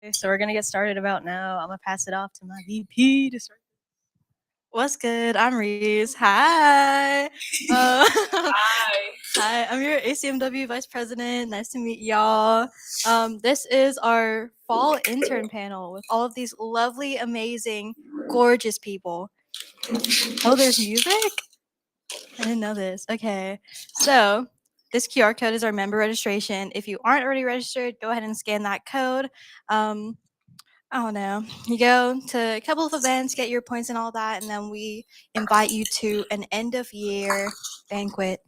Okay, so we're gonna get started about now. I'm gonna pass it off to my VP to start. What's good? I'm Reese. Hi. Hi. I'm your ACM-W Vice President. Nice to meet y'all. This is our fall intern panel with all of these lovely, amazing, gorgeous people. Oh, there's music? I didn't know this. Okay. So this QR code is our member registration. If you aren't already registered, go ahead and scan that code. I don't know. You go to a couple of events, get your points and all that, and then we invite you to an end of year banquet.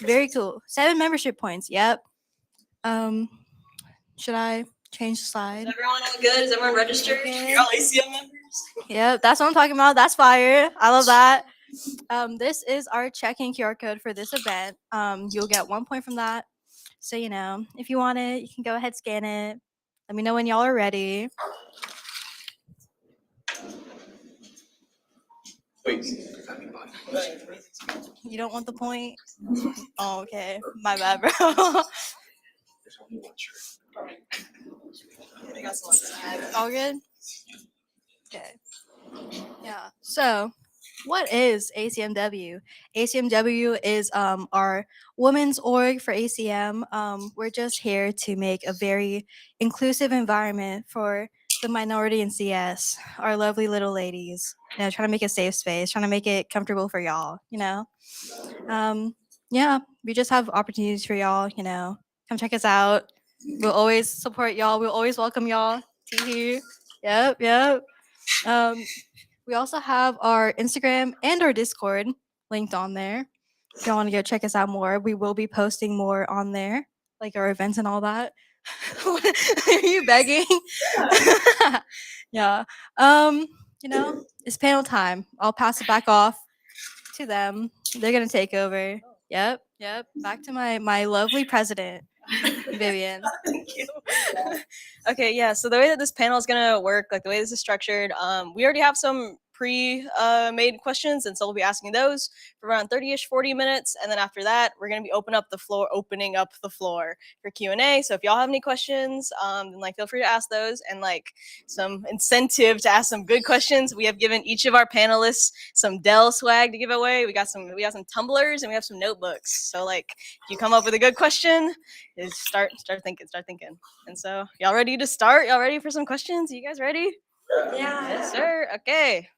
Very cool. 7 membership points. Yep. Should I change the slide? Is everyone all good? Is everyone registered? Okay. You're all ACM members? Yep, that's what I'm talking about. That's fire. I love that. This is our check-in QR code for this event. You'll get 1 point from that. So, if you want it, you can go ahead, scan it. Let me know when y'all are ready. Wait. You don't want the point? Oh, okay. My bad, bro. All good? Okay. Yeah. So, what is ACM-W? ACM-W is our women's org for ACM. We're just here to make a very inclusive environment for the minority in CS, our lovely little ladies. Trying to make a safe space, trying to make it comfortable for y'all, Yeah, we just have opportunities for y'all, come check us out. We'll always support y'all. We'll always welcome y'all. Tee. Yep. We also have our Instagram and our Discord linked on there. If y'all want to go check us out more, we will be posting more on there, like our events and all that. Are you begging? Yeah. It's panel time. I'll pass it back off to them. They're gonna take over. Yep. Back to my lovely president, Vivian. Thank you. Okay, yeah. So the way that this panel is gonna work, like the way this is structured, we already have some pre-made questions, and so we'll be asking those for around 30-ish, 40 minutes, and then after that, we're gonna be opening up the floor for Q&A. So if y'all have any questions, then feel free to ask those, and some incentive to ask some good questions. We have given each of our panelists some Dell swag to give away. We got some tumblers and we have some notebooks. So if you come up with a good question, is start thinking. And so, y'all ready to start? Y'all ready for some questions? You guys ready? Yeah. Yes, sir. Okay.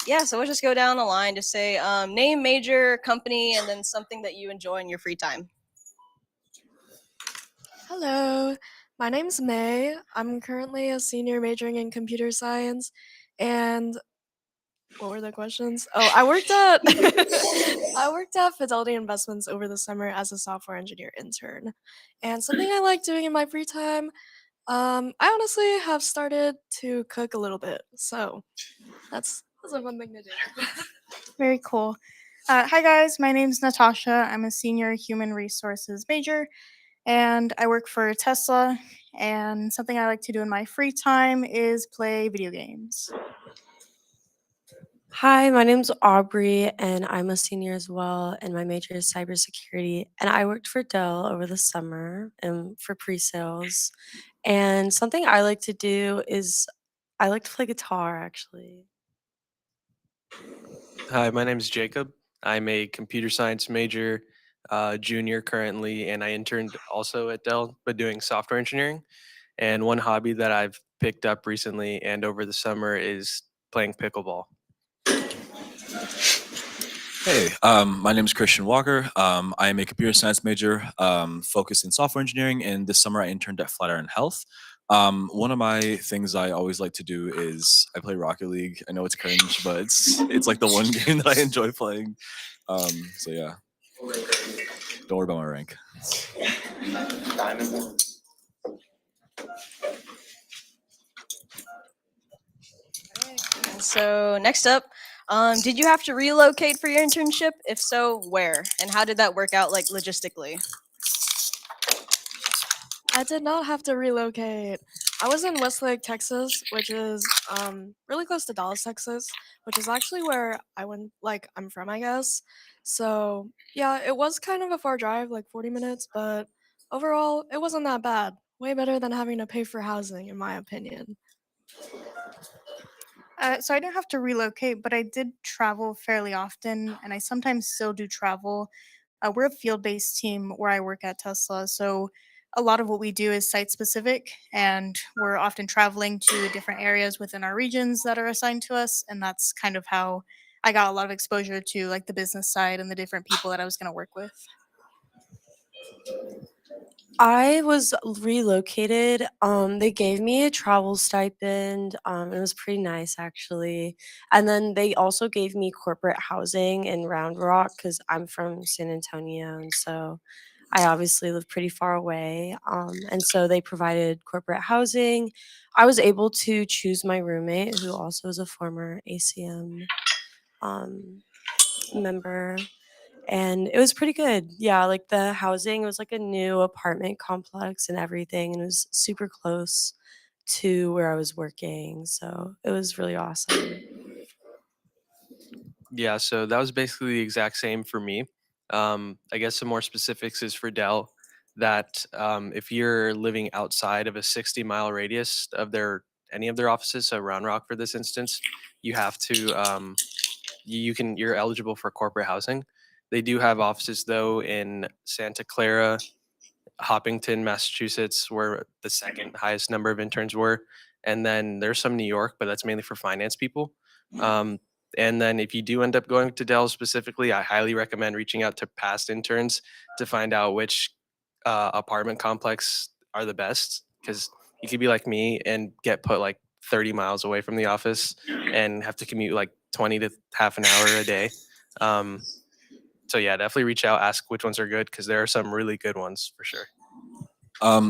Yeah, so we'll just go down the line. Just say name, major, company, and then something that you enjoy in your free time. Hello, my name's May. I'm currently a senior majoring in computer science, and what were the questions? Oh, I worked at I worked at Fidelity Investments over the summer as a software engineer intern. And something I like doing in my free time, I honestly have started to cook a little bit. So that's a fun thing to do. Very cool. Hi guys, my name's Natasha. I'm a senior human resources major and I work for Tesla. And something I like to do in my free time is play video games. Hi, my name's Aubrey, and I'm a senior as well, and my major is cybersecurity. And I worked for Dell over the summer for pre-sales. And something I like to do is I like to play guitar, actually. Hi, my name is Jacob. I'm a computer science major, junior currently, and I interned also at Dell, but doing software engineering. And one hobby that I've picked up recently and over the summer is playing pickleball. Hey, my name is Christian Walker. I am a computer science major focused in software engineering, and this summer I interned at Flatiron Health. One of my things I always like to do is I play Rocket League. I know it's cringe, but it's like the one game that I enjoy playing. So yeah, don't worry about my rank. So next up, did you have to relocate for your internship? If so, where? And how did that work out, logistically? I did not have to relocate. I was in Westlake, Texas, which is really close to Dallas, Texas, which is actually where I'm from, I guess. So yeah, it was kind of a far drive, like 40 minutes, but overall, it wasn't that bad. Way better than having to pay for housing, in my opinion. So I didn't have to relocate, but I did travel fairly often, and I sometimes still do travel. We're a field-based team where I work at Tesla, so a lot of what we do is site-specific, and we're often traveling to different areas within our regions that are assigned to us, and that's kind of how I got a lot of exposure to like the business side and the different people that I was going to work with. I was relocated. They gave me a travel stipend. It was pretty nice actually. And then they also gave me corporate housing in Round Rock because I'm from San Antonio, and so I obviously live pretty far away. And so they provided corporate housing. I was able to choose my roommate, who also is a former ACM um, member, and it was pretty good. Yeah, like the housing was like a new apartment complex and everything, and it was super close to where I was working. So it was really awesome. Yeah, so that was basically the exact same for me. I guess some more specifics is for Dell that if you're living outside of a 60-mile radius of their any of their offices, so Round Rock for this instance, you have to you're eligible for corporate housing. They do have offices though in Santa Clara, Hopkinton, Massachusetts, where the second highest number of interns were. And then there's some New York, but that's mainly for finance people. Um, and then if you do end up going to Dell specifically, I highly recommend reaching out to past interns to find out which apartment complex are the best. Because you could be like me and get put like 30 miles away from the office and have to commute like 20 to half an hour a day. Um, so yeah, definitely reach out, ask which ones are good because there are some really good ones for sure.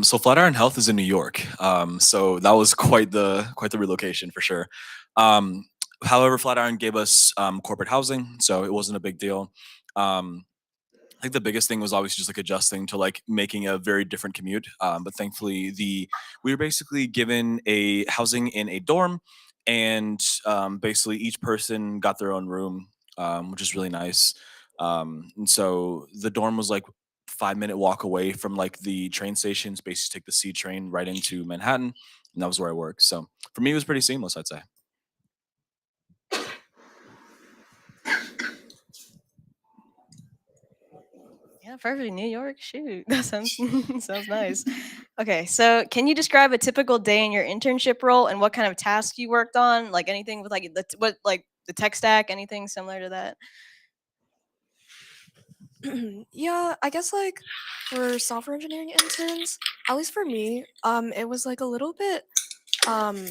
So Flatiron Health is in New York. So that was quite the relocation for sure. Um, However, Flatiron gave us corporate housing, so it wasn't a big deal. Um, I think the biggest thing was obviously just like adjusting to like making a very different commute. But thankfully, the we were basically given a housing in a dorm, and basically each person got their own room, which is really nice. And so the dorm was like 5 minute walk away from like the train stations. Basically, take the C train right into Manhattan, and that was where I worked. So for me, it was pretty seamless, I'd say. Yeah, perfect. New York. Shoot, that sounds sounds nice. Okay, so can you describe a typical day in your internship role and what kind of tasks you worked on? Like anything with like what like the tech stack, anything similar to that? Yeah, I guess like for software engineering interns, at least for me, it was like a little bit um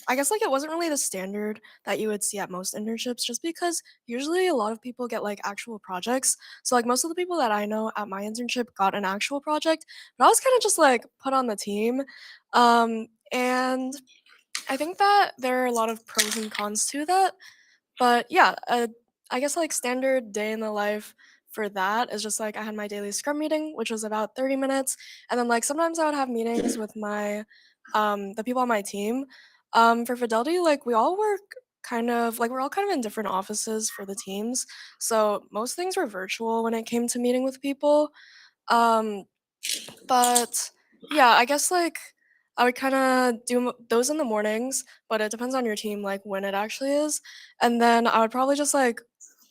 I guess like it wasn't really the standard that you would see at most internships just because usually a lot of people get like actual projects. So like most of the people that I know at my internship got an actual project, but I was kind of just like put on the team. And I think that there are a lot of pros and cons to that. But yeah, I guess like standard day in the life for that is just like I had my daily scrum meeting, which was about 30 minutes. And then like sometimes I would have meetings with my the people on my team. For Fidelity, like we all work kind of like we're all kind of in different offices for the teams. So most things were virtual when it came to meeting with people. Um, but yeah, I guess like I would kind of do those in the mornings, but it depends on your team, like when it actually is. And then I would probably just like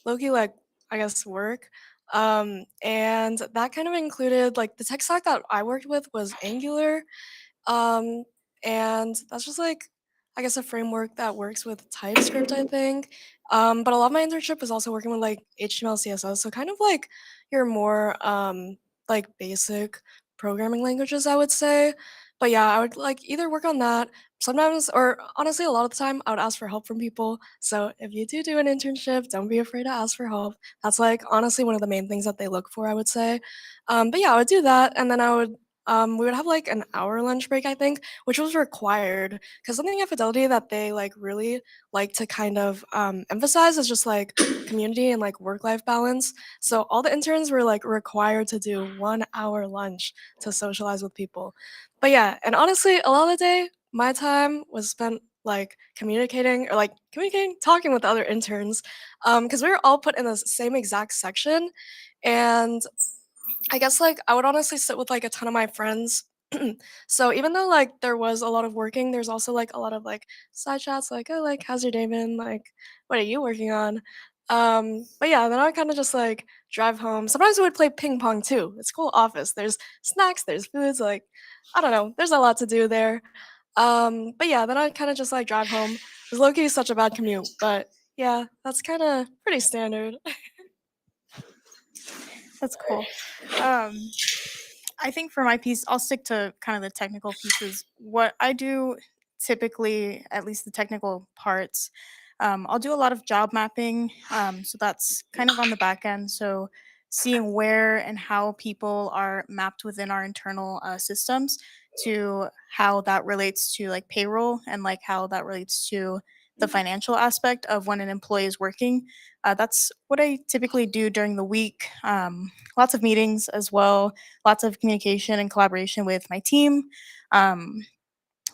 low-key, like I guess work. And that kind of included like the tech stack that I worked with was Angular. Um, and that's just like, I guess, a framework that works with TypeScript, I think. But a lot of my internship was also working with like HTML, CSS, so kind of like your more like basic programming languages, I would say. But yeah, I would like either work on that sometimes, or honestly, a lot of the time, I would ask for help from people. So if you do an internship, don't be afraid to ask for help. That's like honestly one of the main things that they look for, I would say. But yeah, I would do that, and then we would have like an hour lunch break, I think, which was required because something at Fidelity that they like really like to kind of emphasize is just like community and like work life balance. So all the interns were like required to do 1 hour lunch to socialize with people. But yeah, and honestly, a lot of the day, my time was spent like communicating, talking with other interns, because we were all put in the same exact section, and I guess like I would honestly sit with like a ton of my friends. So even though like there was a lot of working, there's also like a lot of like side chats like, oh, like how's your day been? Like what are you working on? But yeah, then I would kind of just like drive home. Sometimes we would play ping pong too. It's a cool office. There's snacks, there's foods, like I don't know. There's a lot to do there. But yeah, then I kind of just like drive home. It was low key such a bad commute, but yeah, that's kind of pretty standard. That's cool. Um, I think for my piece, I'll stick to kind of the technical pieces. What I do typically, at least the technical parts, I'll do a lot of job mapping. So that's kind of on the back end. So seeing where and how people are mapped within our internal systems to how that relates to like payroll and like how that relates to the financial aspect of when an employee is working. That's what I typically do during the week. Lots of meetings as well, lots of communication and collaboration with my team. Um,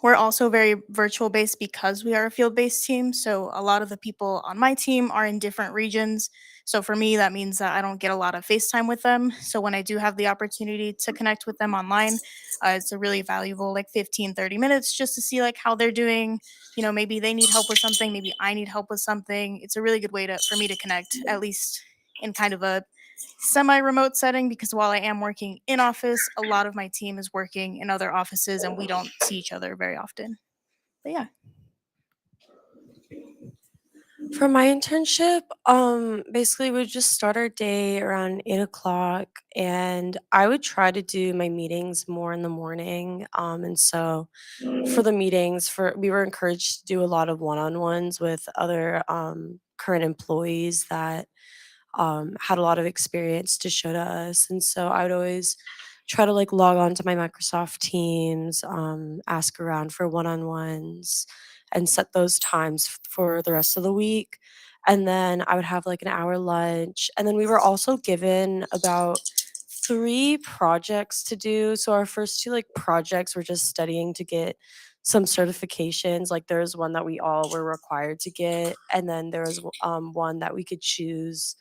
we're also very virtual based because we are a field based team. So a lot of the people on my team are in different regions. So for me, that means that I don't get a lot of FaceTime with them. So when I do have the opportunity to connect with them online, it's a really valuable like 15, 30 minutes just to see like how they're doing. You know, maybe they need help with something, maybe I need help with something. It's a really good way to for me to connect, at least in kind of a semi-remote setting, because while I am working in office, a lot of my team is working in other offices and we don't see each other very often. But yeah. For my internship, basically we would just start our day around 8 o'clock, and I would try to do my meetings more in the morning. And so for the meetings, for we were encouraged to do a lot of one-on-ones with other current employees that had a lot of experience to show to us. And so I would always try to like log on to my Microsoft Teams, ask around for one on ones, and set those times for the rest of the week. And then I would have like an hour lunch. And then we were also given about three projects to do. So our first two like projects were just studying to get some certifications. Like there was one that we all were required to get, and then there was one that we could choose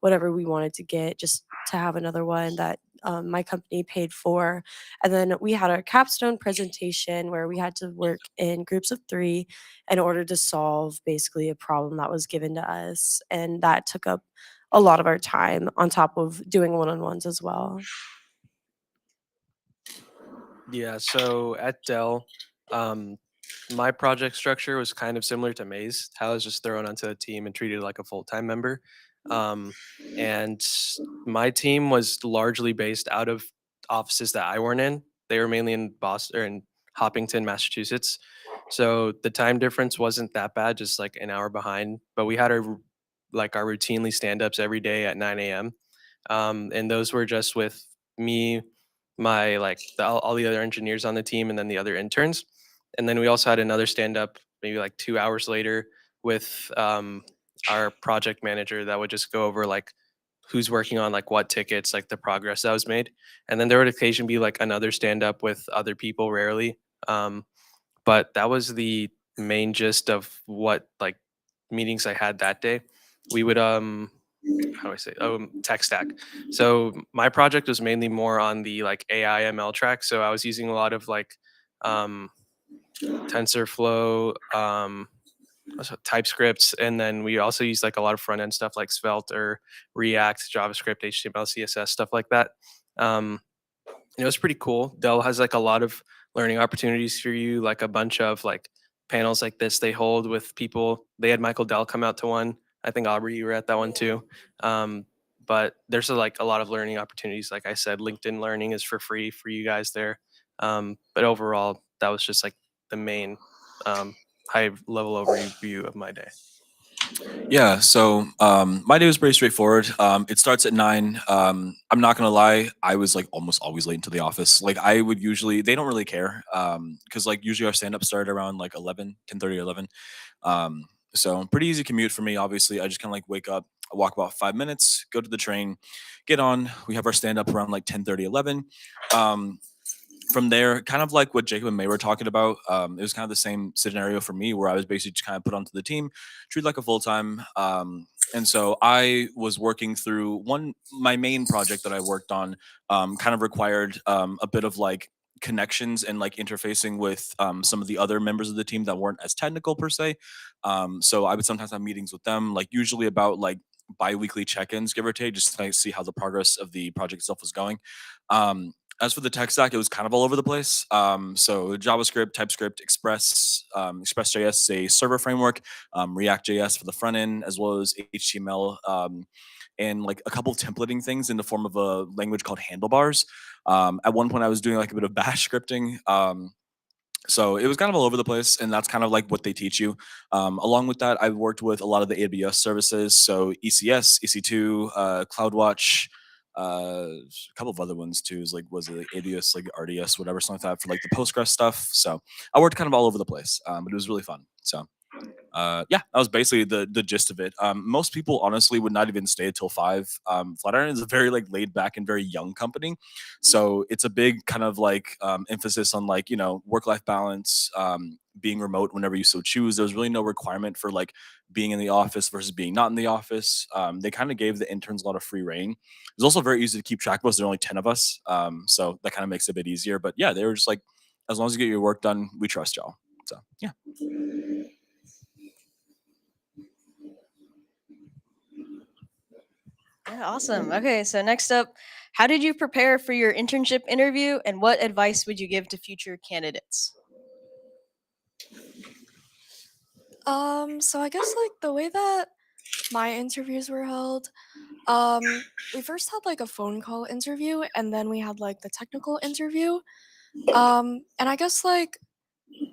whatever we wanted to get, just to have another one that my company paid for. And then we had our capstone presentation where we had to work in groups of three in order to solve basically a problem that was given to us. And that took up a lot of our time on top of doing one on ones as well. Yeah, so at Dell, um, my project structure was kind of similar to May's. How I was just thrown onto the team and treated like a full-time member. Um, and my team was largely based out of offices that I weren't in. They were mainly in Boston or in Hopkinton, Massachusetts. So the time difference wasn't that bad, just like an hour behind. But we had our routinely stand-ups every day at 9 a.m. And those were just with me, my all the other engineers on the team, and then the other interns. And then we also had another stand up maybe like 2 hours later with our project manager that would just go over like who's working on like what tickets, like the progress that was made. And then there would occasionally be like another stand up with other people, rarely. um, but that was the main gist of what like meetings I had that day. We would how do I say tech stack. So my project was mainly more on the like AI ML track. So I was using a lot of like um TensorFlow, also TypeScript, and then we also use like a lot of front end stuff like Svelte or React, JavaScript, HTML, CSS, stuff like that. Um, it was pretty cool. Dell has like a lot of learning opportunities for you, like a bunch of like panels like this they hold with people. They had Michael Dell come out to one. I think Aubrey, you were at that one too. Um, but there's like a lot of learning opportunities. Like I said, LinkedIn Learning is for free for you guys there. But overall, that was just like the main high level overview of my day. Yeah, so my day was pretty straightforward. It starts at 9. I'm not gonna lie, I was like almost always late into the office. Like I would usually, they don't really care, because like usually our stand up started around like 11, 10:30 or 11. So pretty easy commute for me. Obviously, I just kind of like wake up, I walk about 5 minutes, go to the train, get on. We have our stand up around like 10:30, 11. Um, from there, kind of like what Jacob and May were talking about, it was kind of the same scenario for me where I was basically just kind of put onto the team, treated like a full time. And so I was working through my main project that I worked on kind of required a bit of like connections and like interfacing with some of the other members of the team that weren't as technical per se. So I would sometimes have meetings with them, like usually about like bi-weekly check-ins, give or take, just to like, see how the progress of the project itself was going. As for the tech stack, it was kind of all over the place. So JavaScript, TypeScript, Express.js is a server framework, React.js for the front end, as well as HTML, and like a couple of templating things in the form of a language called Handlebars. At one point, I was doing like a bit of Bash scripting. So it was kind of all over the place, and that's kind of like what they teach you. Along with that, I've worked with a lot of the AWS services, so ECS, EC2, CloudWatch, a couple of other ones too. Is like was it AWS like RDS, whatever, something like that for like the Postgres stuff. So I worked kind of all over the place, but it was really fun. So yeah, that was basically the gist of it. Most people honestly would not even stay until 5. Flatiron is a very like laid back and very young company, so it's a big kind of like emphasis on like work life balance, being remote whenever you so choose. There's really no requirement for like being in the office versus being not in the office. They kind of gave the interns a lot of free reign. It's also very easy to keep track of us. There are only 10 of us, so that kind of makes it a bit easier. But yeah, they were just like, as long as you get your work done, we trust y'all. So yeah. Yeah, awesome. Okay, so next up, how did you prepare for your internship interview, and what advice would you give to future candidates? So I guess like the way that my interviews were held, we first had like a phone call interview and then we had like the technical interview. And I guess like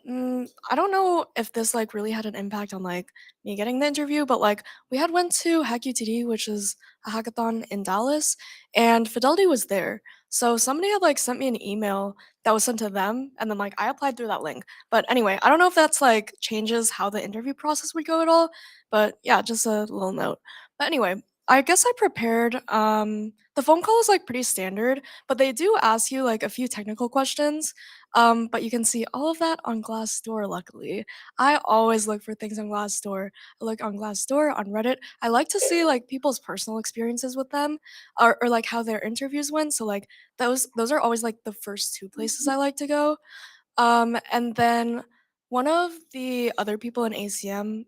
I don't know if this like really had an impact on like me getting the interview, but like we had went to HackUTD, which is a hackathon in Dallas, and Fidelity was there. So somebody had like sent me an email that was sent to them, and then like I applied through that link. But anyway, I don't know if that's like changes how the interview process would go at all. But yeah, just a little note. But anyway, I guess I prepared. The phone call is like pretty standard, but they do ask you like a few technical questions. But you can see all of that on Glassdoor, luckily. I always look for things on Glassdoor. I look on Glassdoor, on Reddit. I like to see like people's personal experiences with them or like how their interviews went. So like those are always like the first two places I like to go. And then one of the other people in ACM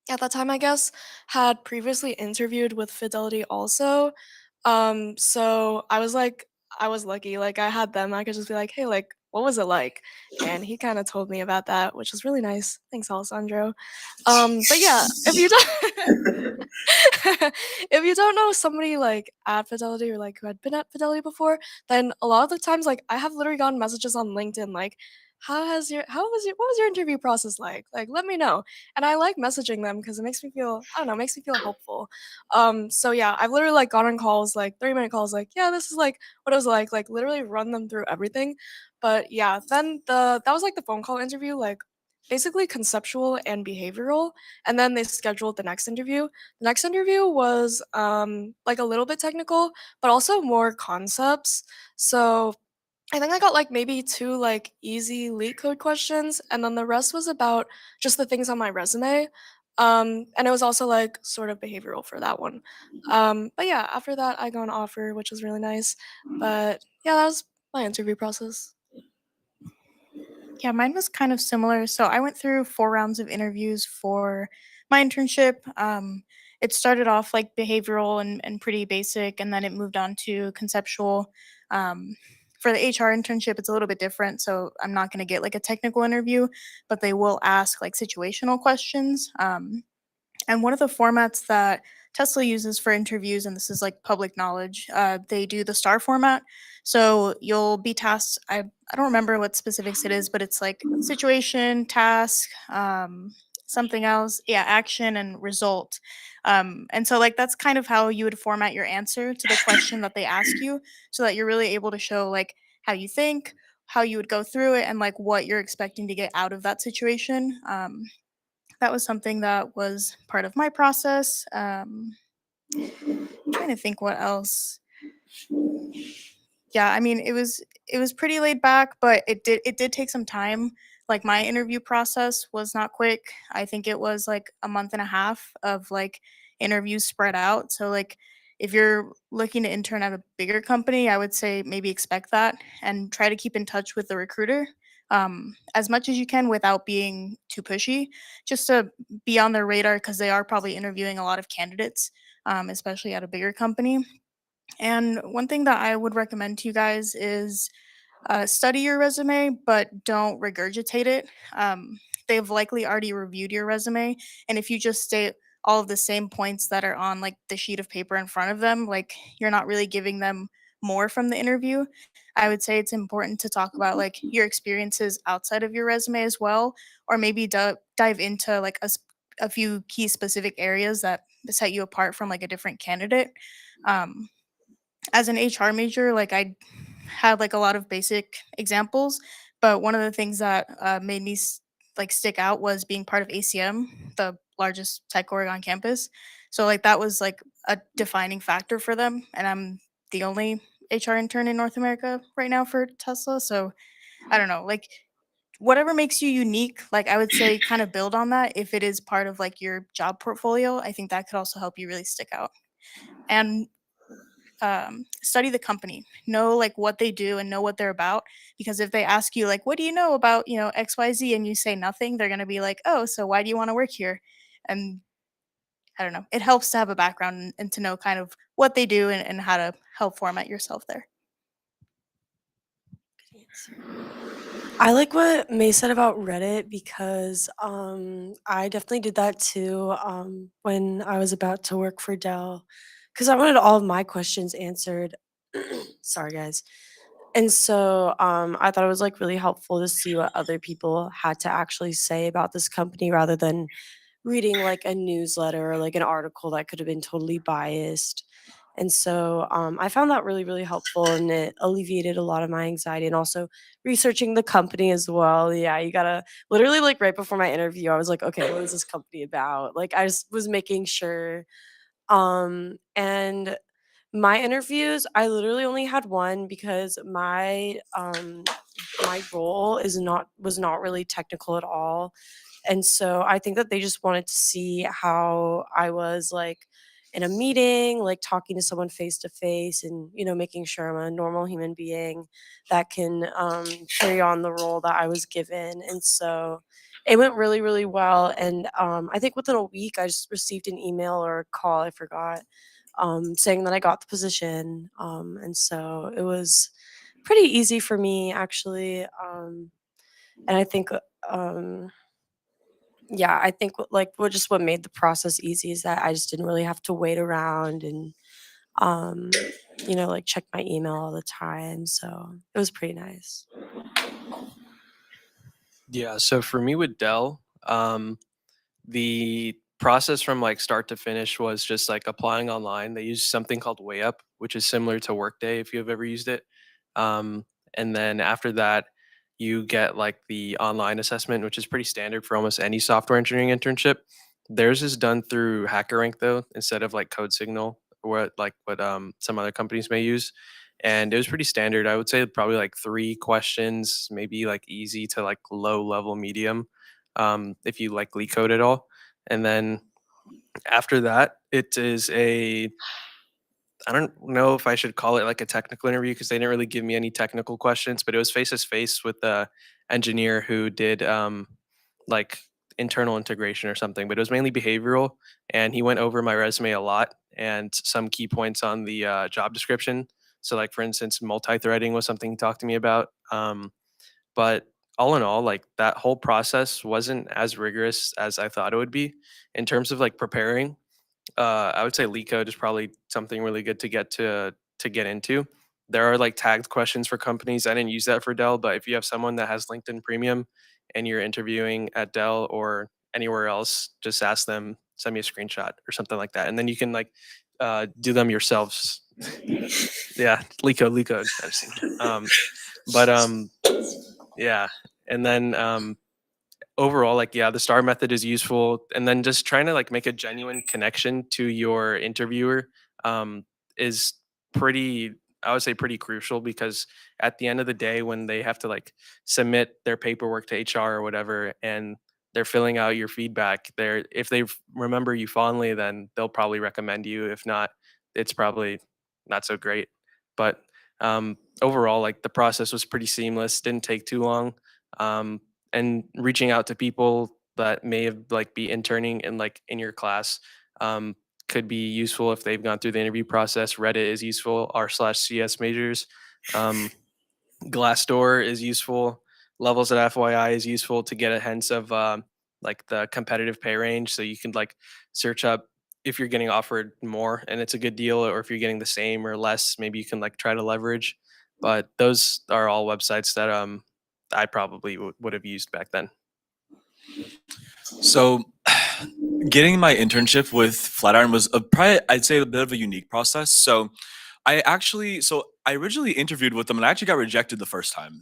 at that time, I guess, had previously interviewed with Fidelity also. So I was lucky. Like I had them. I could just be like, hey, like, what was it like? And he kind of told me about that, which was really nice. Thanks, Alessandro. But yeah, if you don't if you don't know somebody like at Fidelity or like who had been at Fidelity before, then a lot of the times like I have literally gotten messages on LinkedIn like what was your interview process like? Like let me know. And I like messaging them because it makes me feel I don't know, makes me feel helpful. So yeah, I've literally like gone on calls, like 30-minute calls, like, yeah, this is like what it was like literally run them through everything. But yeah, then that was like the phone call interview, like basically conceptual and behavioral. And then they scheduled the next interview. The next interview was like a little bit technical, but also more concepts. So I think I got like maybe two like easy leak code questions, and then the rest was about just the things on my resume. And it was also like sort of behavioral for that one. But yeah, after that I got an offer, which was really nice. But yeah, that was my interview process. Yeah, mine was kind of similar. So I went through 4 rounds of interviews for my internship. It started off like behavioral and pretty basic, and then it moved on to conceptual. For the HR internship, it's a little bit different. So I'm not going to get like a technical interview, but they will ask like situational questions. And one of the formats that Tesla uses for interviews, and this is like public knowledge, they do the star format. So you'll be tasked, I don't remember what specifics it is, but it's like situation, task, something else. Yeah, action and result. And so, like, that's kind of how you would format your answer to the question that they ask you so that you're really able to show, like, how you think, how you would go through it, and like what you're expecting to get out of that situation. That was something that was part of my process. Trying to think what else. Yeah, I mean, it was pretty laid back, but it did take some time. Like my interview process was not quick. I think it was like a month and a half of like interviews spread out. So like if you're looking to intern at a bigger company, I would say maybe expect that and try to keep in touch with the recruiter as much as you can without being too pushy, just to be on their radar because they are probably interviewing a lot of candidates, especially at a bigger company. And one thing that I would recommend to you guys is study your resume, but don't regurgitate it. They've likely already reviewed your resume, and if you just state all of the same points that are on like the sheet of paper in front of them, like you're not really giving them more from the interview. I would say it's important to talk about like your experiences outside of your resume as well, or maybe dive into like a few key specific areas that set you apart from like a different candidate. Um, as an HR major, like I had like a lot of basic examples, but one of the things that made me like stick out was being part of ACM, the largest tech org on campus. So like that was like a defining factor for them, and I'm the only HR intern in North America right now for Tesla. So I don't know, like whatever makes you unique, like I would say kind of build on that if it is part of like your job portfolio. I think that could also help you really stick out. And study the company, know like what they do and know what they're about. Because if they ask you like, what do you know about, XYZ, and you say nothing, they're going to be like, oh, so why do you want to work here? And I don't know, it helps to have a background and to know kind of what they do and how to help format yourself there. I like what May said about Reddit because I definitely did that too when I was about to work for Dell because I wanted all of my questions answered. Sorry, guys. And so I thought it was like really helpful to see what other people had to actually say about this company rather than reading like a newsletter or like an article that could have been totally biased. And so I found that really, really helpful and it alleviated a lot of my anxiety and also researching the company as well. Yeah, you gotta literally like right before my interview, I was like, okay, what is this company about? Like I just was making sure. And my interviews, I literally only had one because my role was not really technical at all. And so I think that they just wanted to see how I was like in a meeting, like talking to someone face to face and, making sure I'm a normal human being that can carry on the role that I was given. And so it went really, really well. And I think within a week, I just received an email or a call, I forgot, saying that I got the position. And so it was pretty easy for me, actually. And I think, yeah, I think what made the process easy is that I just didn't really have to wait around and, um, like check my email all the time. So it was pretty nice. Yeah, so for me with Dell, the process from like start to finish was just like applying online. They use something called WayUp, which is similar to Workday if you've ever used it. Um, and then after that, you get like the online assessment, which is pretty standard for almost any software engineering internship. Theirs is done through HackerRank though, instead of like Code Signal or what some other companies may use. And it was pretty standard. I would say probably like 3 questions, maybe like easy to like low level medium, if you like leak code at all. And then after that, it is I don't know if I should call it like a technical interview because they didn't really give me any technical questions, but it was face to face with the engineer who did like internal integration or something, but it was mainly behavioral. And he went over my resume a lot and some key points on the job description. So, like for instance, multi-threading was something he talked to me about. But all in all, like that whole process wasn't as rigorous as I thought it would be in terms of like preparing. I would say leak code is probably something really good to get into. There are like tagged questions for companies. I didn't use that for Dell, but if you have someone that has LinkedIn Premium and you're interviewing at Dell or anywhere else, just ask them, send me a screenshot or something like that, and then you can like do them yourselves. Yeah, leak code. I've seen it. But yeah, and then overall, like yeah, the star method is useful, and then just trying to like make a genuine connection to your interviewer is pretty, I would say, pretty crucial, because at the end of the day when they have to like submit their paperwork to HR or whatever, and they're filling out your feedback. They're if they remember you fondly, then they'll probably recommend you. If not, it's probably not so great. But overall, like the process was pretty seamless. Didn't take too long. Um, and reaching out to people that may have like be interning in like in your class um, could be useful if they've gone through the interview process. Reddit is useful. R/CS majors. Um, Glassdoor is useful. Levels at FYI is useful to get a sense of like the competitive pay range. So you can like search up if you're getting offered more and it's a good deal, or if you're getting the same or less, maybe you can like try to leverage. But those are all websites that I probably would have used back then. So, getting my internship with Flatiron was probably, I'd say, a bit of a unique process. So, I originally interviewed with them, and I actually got rejected the first time.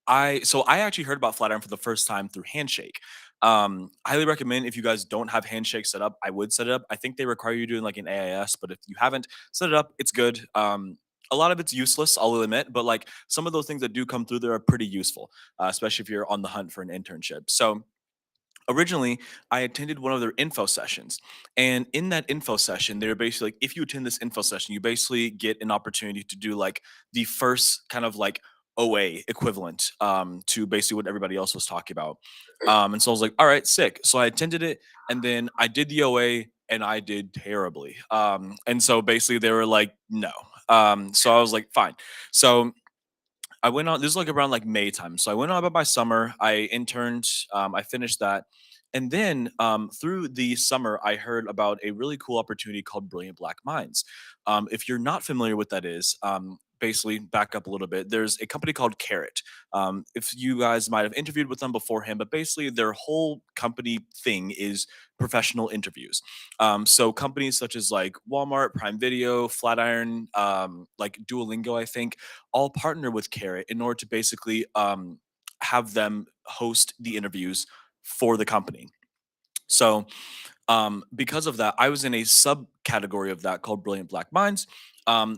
I actually heard about Flatiron for the first time through Handshake. Highly recommend if you guys don't have Handshake set up, I would set it up. I think they require you doing like an AIS, but if you haven't set it up, it's good. A lot of it's useless, I'll admit, but like some of those things that do come through there are pretty useful, especially if you're on the hunt for an internship. So originally I attended one of their info sessions, and in that info session they were basically like, if you attend this info session you basically get an opportunity to do like the first kind of like OA equivalent to basically what everybody else was talking about. And so I was like, all right, sick. So I attended it, and then I did the OA and I did terribly. And so basically they were like, no. So I was like, fine. So I went on. This is like around like May time. So I went on about my summer. I interned. I finished that, and then through the summer, I heard about a really cool opportunity called Brilliant Black Minds. If you're not familiar with that is, basically back up a little bit. There's a company called Carrot. If you guys might have interviewed with them beforehand, but basically their whole company thing is professional interviews. So companies such as like Walmart, Prime Video, Flatiron, like Duolingo, I think all partner with Carrot in order to basically have them host the interviews for the company. So, because of that, I was in a subcategory of that called Brilliant Black Minds.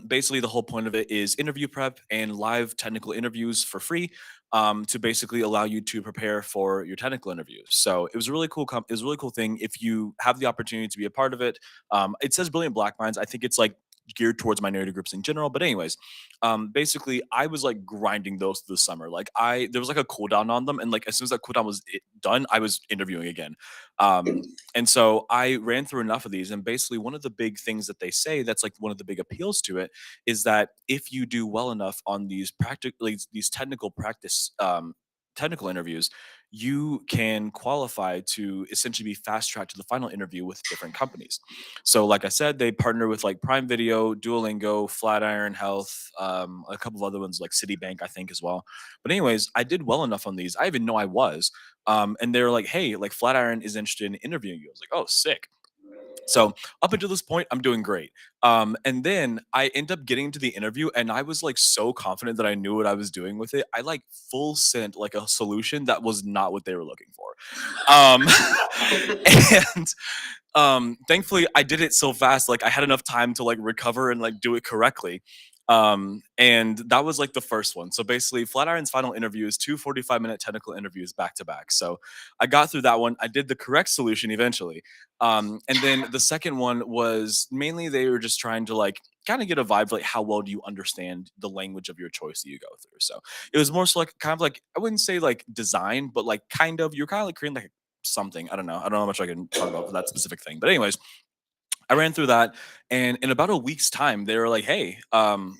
Basically, the whole point of it is interview prep and live technical interviews for free, to basically allow you to prepare for your technical interviews. So it was a really cool. It was a really cool thing. If you have the opportunity to be a part of it, it says Brilliant Black Minds. I think it's like geared towards minority groups in general. But anyways, basically, I was like grinding those through the summer. Like there was like a cooldown on them, and like as soon as that cooldown was done, I was interviewing again. And so I ran through enough of these, and basically one of the big things that they say that's like one of the big appeals to it is that if you do well enough on these practically these technical practice technical interviews, you can qualify to essentially be fast tracked to the final interview with different companies. So, like I said, they partner with like Prime Video, Duolingo, Flatiron Health, a couple of other ones like Citibank, I think, as well. But anyways, I did well enough on these. I even know I was. And they were like, "Hey, like Flatiron is interested in interviewing you." I was like, "Oh, sick." So up until this point, I'm doing great. And then I end up getting to the interview, and I was like so confident that I knew what I was doing with it. I like full sent like a solution that was not what they were looking for. Um, and thankfully I did it so fast, like I had enough time to like recover and like do it correctly. And that was like the first one. So basically Flatiron's final interview is two 45-minute technical interviews back to back. So I got through that one. I did the correct solution eventually. And then the second one was mainly they were just trying to like kind of get a vibe like how well do you understand the language of your choice that you go through. So it was more so like kind of like I wouldn't say like design, but like kind of you're kind of like creating like something. I don't know. I don't know how much I can talk about for that specific thing. But anyways, I ran through that, and in about a week's time, they were like, "Hey,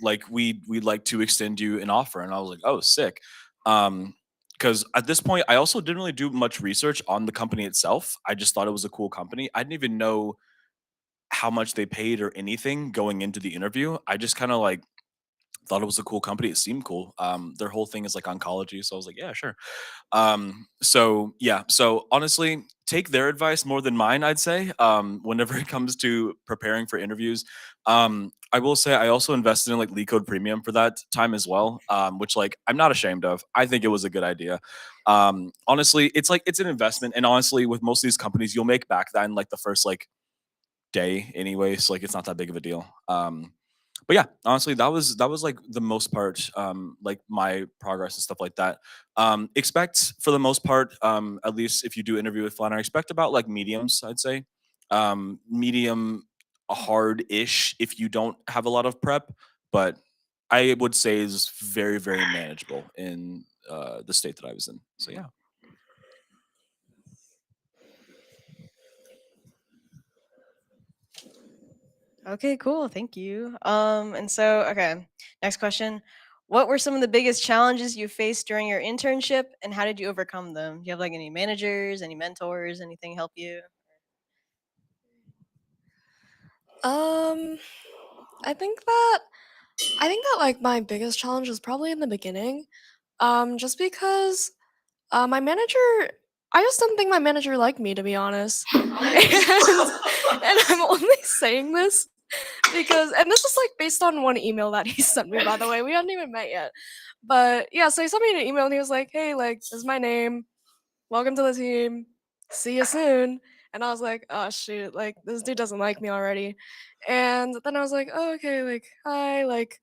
like we'd like to extend you an offer," and I was like, "Oh, sick." Because at this point, I also didn't really do much research on the company itself. I just thought it was a cool company. I didn't even know how much they paid or anything going into the interview. I just kind of like thought it was a cool company. It seemed cool. Their whole thing is like oncology, so I was like, "Yeah, sure." So yeah, so honestly, take their advice more than mine, I'd say. Whenever it comes to preparing for interviews, I will say I also invested in like Lead Code Premium for that time as well, which like I'm not ashamed of. I think it was a good idea. Honestly, it's like it's an investment, and honestly, with most of these companies, you'll make back that in like the first like day anyway, so like it's not that big of a deal. but yeah, honestly, that was like the most part, like my progress and stuff like that. Expect for the most part, at least if you do interview with Flatiron, expect about like mediums, I'd say. Medium hard-ish if you don't have a lot of prep, but I would say is very, very manageable in the state that I was in. So yeah. Okay, cool. Thank you. And so, okay, next question. What were some of the biggest challenges you faced during your internship, and how did you overcome them? Do you have like any managers, any mentors, anything help you? Um, I think that like my biggest challenge was probably in the beginning. Just because my manager, I just didn't think my manager liked me, to be honest. And I'm only saying this because, and this is like based on one email that he sent me, by the way. We hadn't even met yet. But yeah, so he sent me an email and he was like, hey, like, this is my name. Welcome to the team. See you soon. And I was like, oh, shoot, like, this dude doesn't like me already. And then I was like, oh, okay, like, hi, like,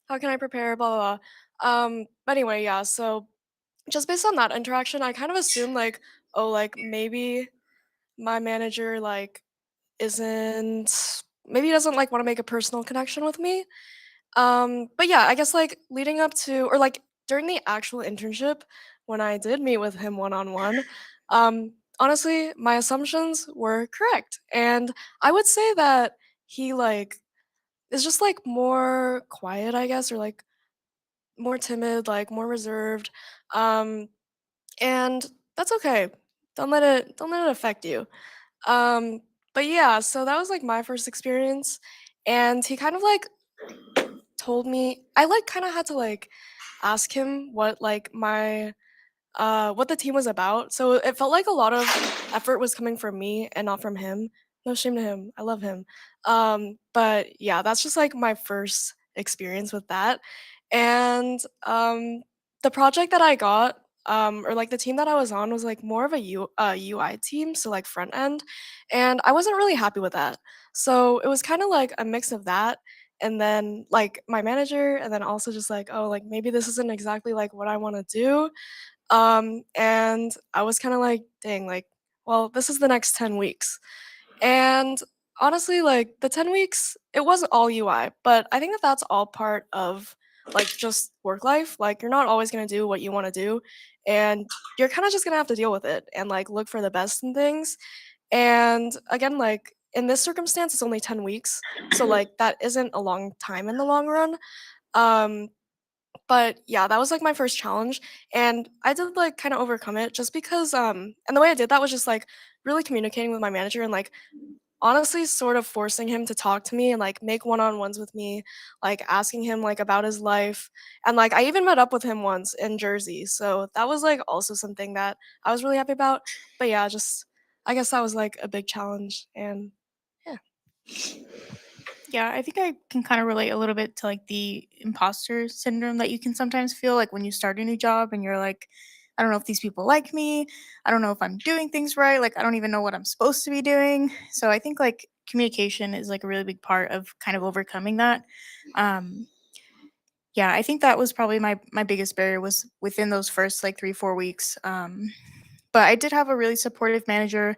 how can I prepare? Blah, blah, blah. But anyway, yeah, so just based on that interaction, I kind of assumed, like, oh, like, maybe my manager, like, isn't, maybe he doesn't, like, want to make a personal connection with me. But yeah, I guess like leading up to or like during the actual internship when I did meet with him one on one, honestly, my assumptions were correct. And I would say that he like is just like more quiet, I guess, or like more timid, like more reserved. Um, and that's okay. Don't let it affect you. Um, but yeah, so that was like my first experience. And he kind of like told me I, like, kinda had to, like, ask him what, like, what the team was about, so it felt like a lot of effort was coming from me and not from him. No shame to him, I love him. But yeah, that's just, like, my first experience with that, and, the project that I got, or, like, the team that I was on was, like, more of a UI team, so, like, front end, and I wasn't really happy with that. So, it was kinda like a mix of that and then, like, my manager, and then also just like, "Oh, like, maybe this isn't exactly, like, what I wanna do." And I was kinda like, "Dang, like, well, this is the next 10 weeks." And honestly, like, the 10 weeks, it wasn't all UI, but I think that that's all part of, like, just work life. Like, you're not always gonna do what you wanna do, and you're kinda just gonna have to deal with it and, like, look for the best in things. And again, like, in this circumstance, it's only 10 weeks, so, like, that isn't a long time in the long run. Um, but yeah, that was, like, my first challenge, and I did, like, kinda overcome it just because, and the way I did that was just, like, really communicating with my manager and, like, honestly sort of forcing him to talk to me and, like, make one-on-ones with me, like, asking him, like, about his life, and, like, I even met up with him once in Jersey, so that was, like, also something that I was really happy about. But yeah, just I guess that was, like, a big challenge, and yeah. Yeah, I think I can kind of relate a little bit to like the imposter syndrome that you can sometimes feel like when you start a new job and you're like, I don't know if these people like me. I don't know if I'm doing things right. Like, I don't even know what I'm supposed to be doing. So I think like communication is like a really big part of kind of overcoming that. Um, yeah, I think that was probably my biggest barrier was within those first like 3 4 weeks. But I did have a really supportive manager.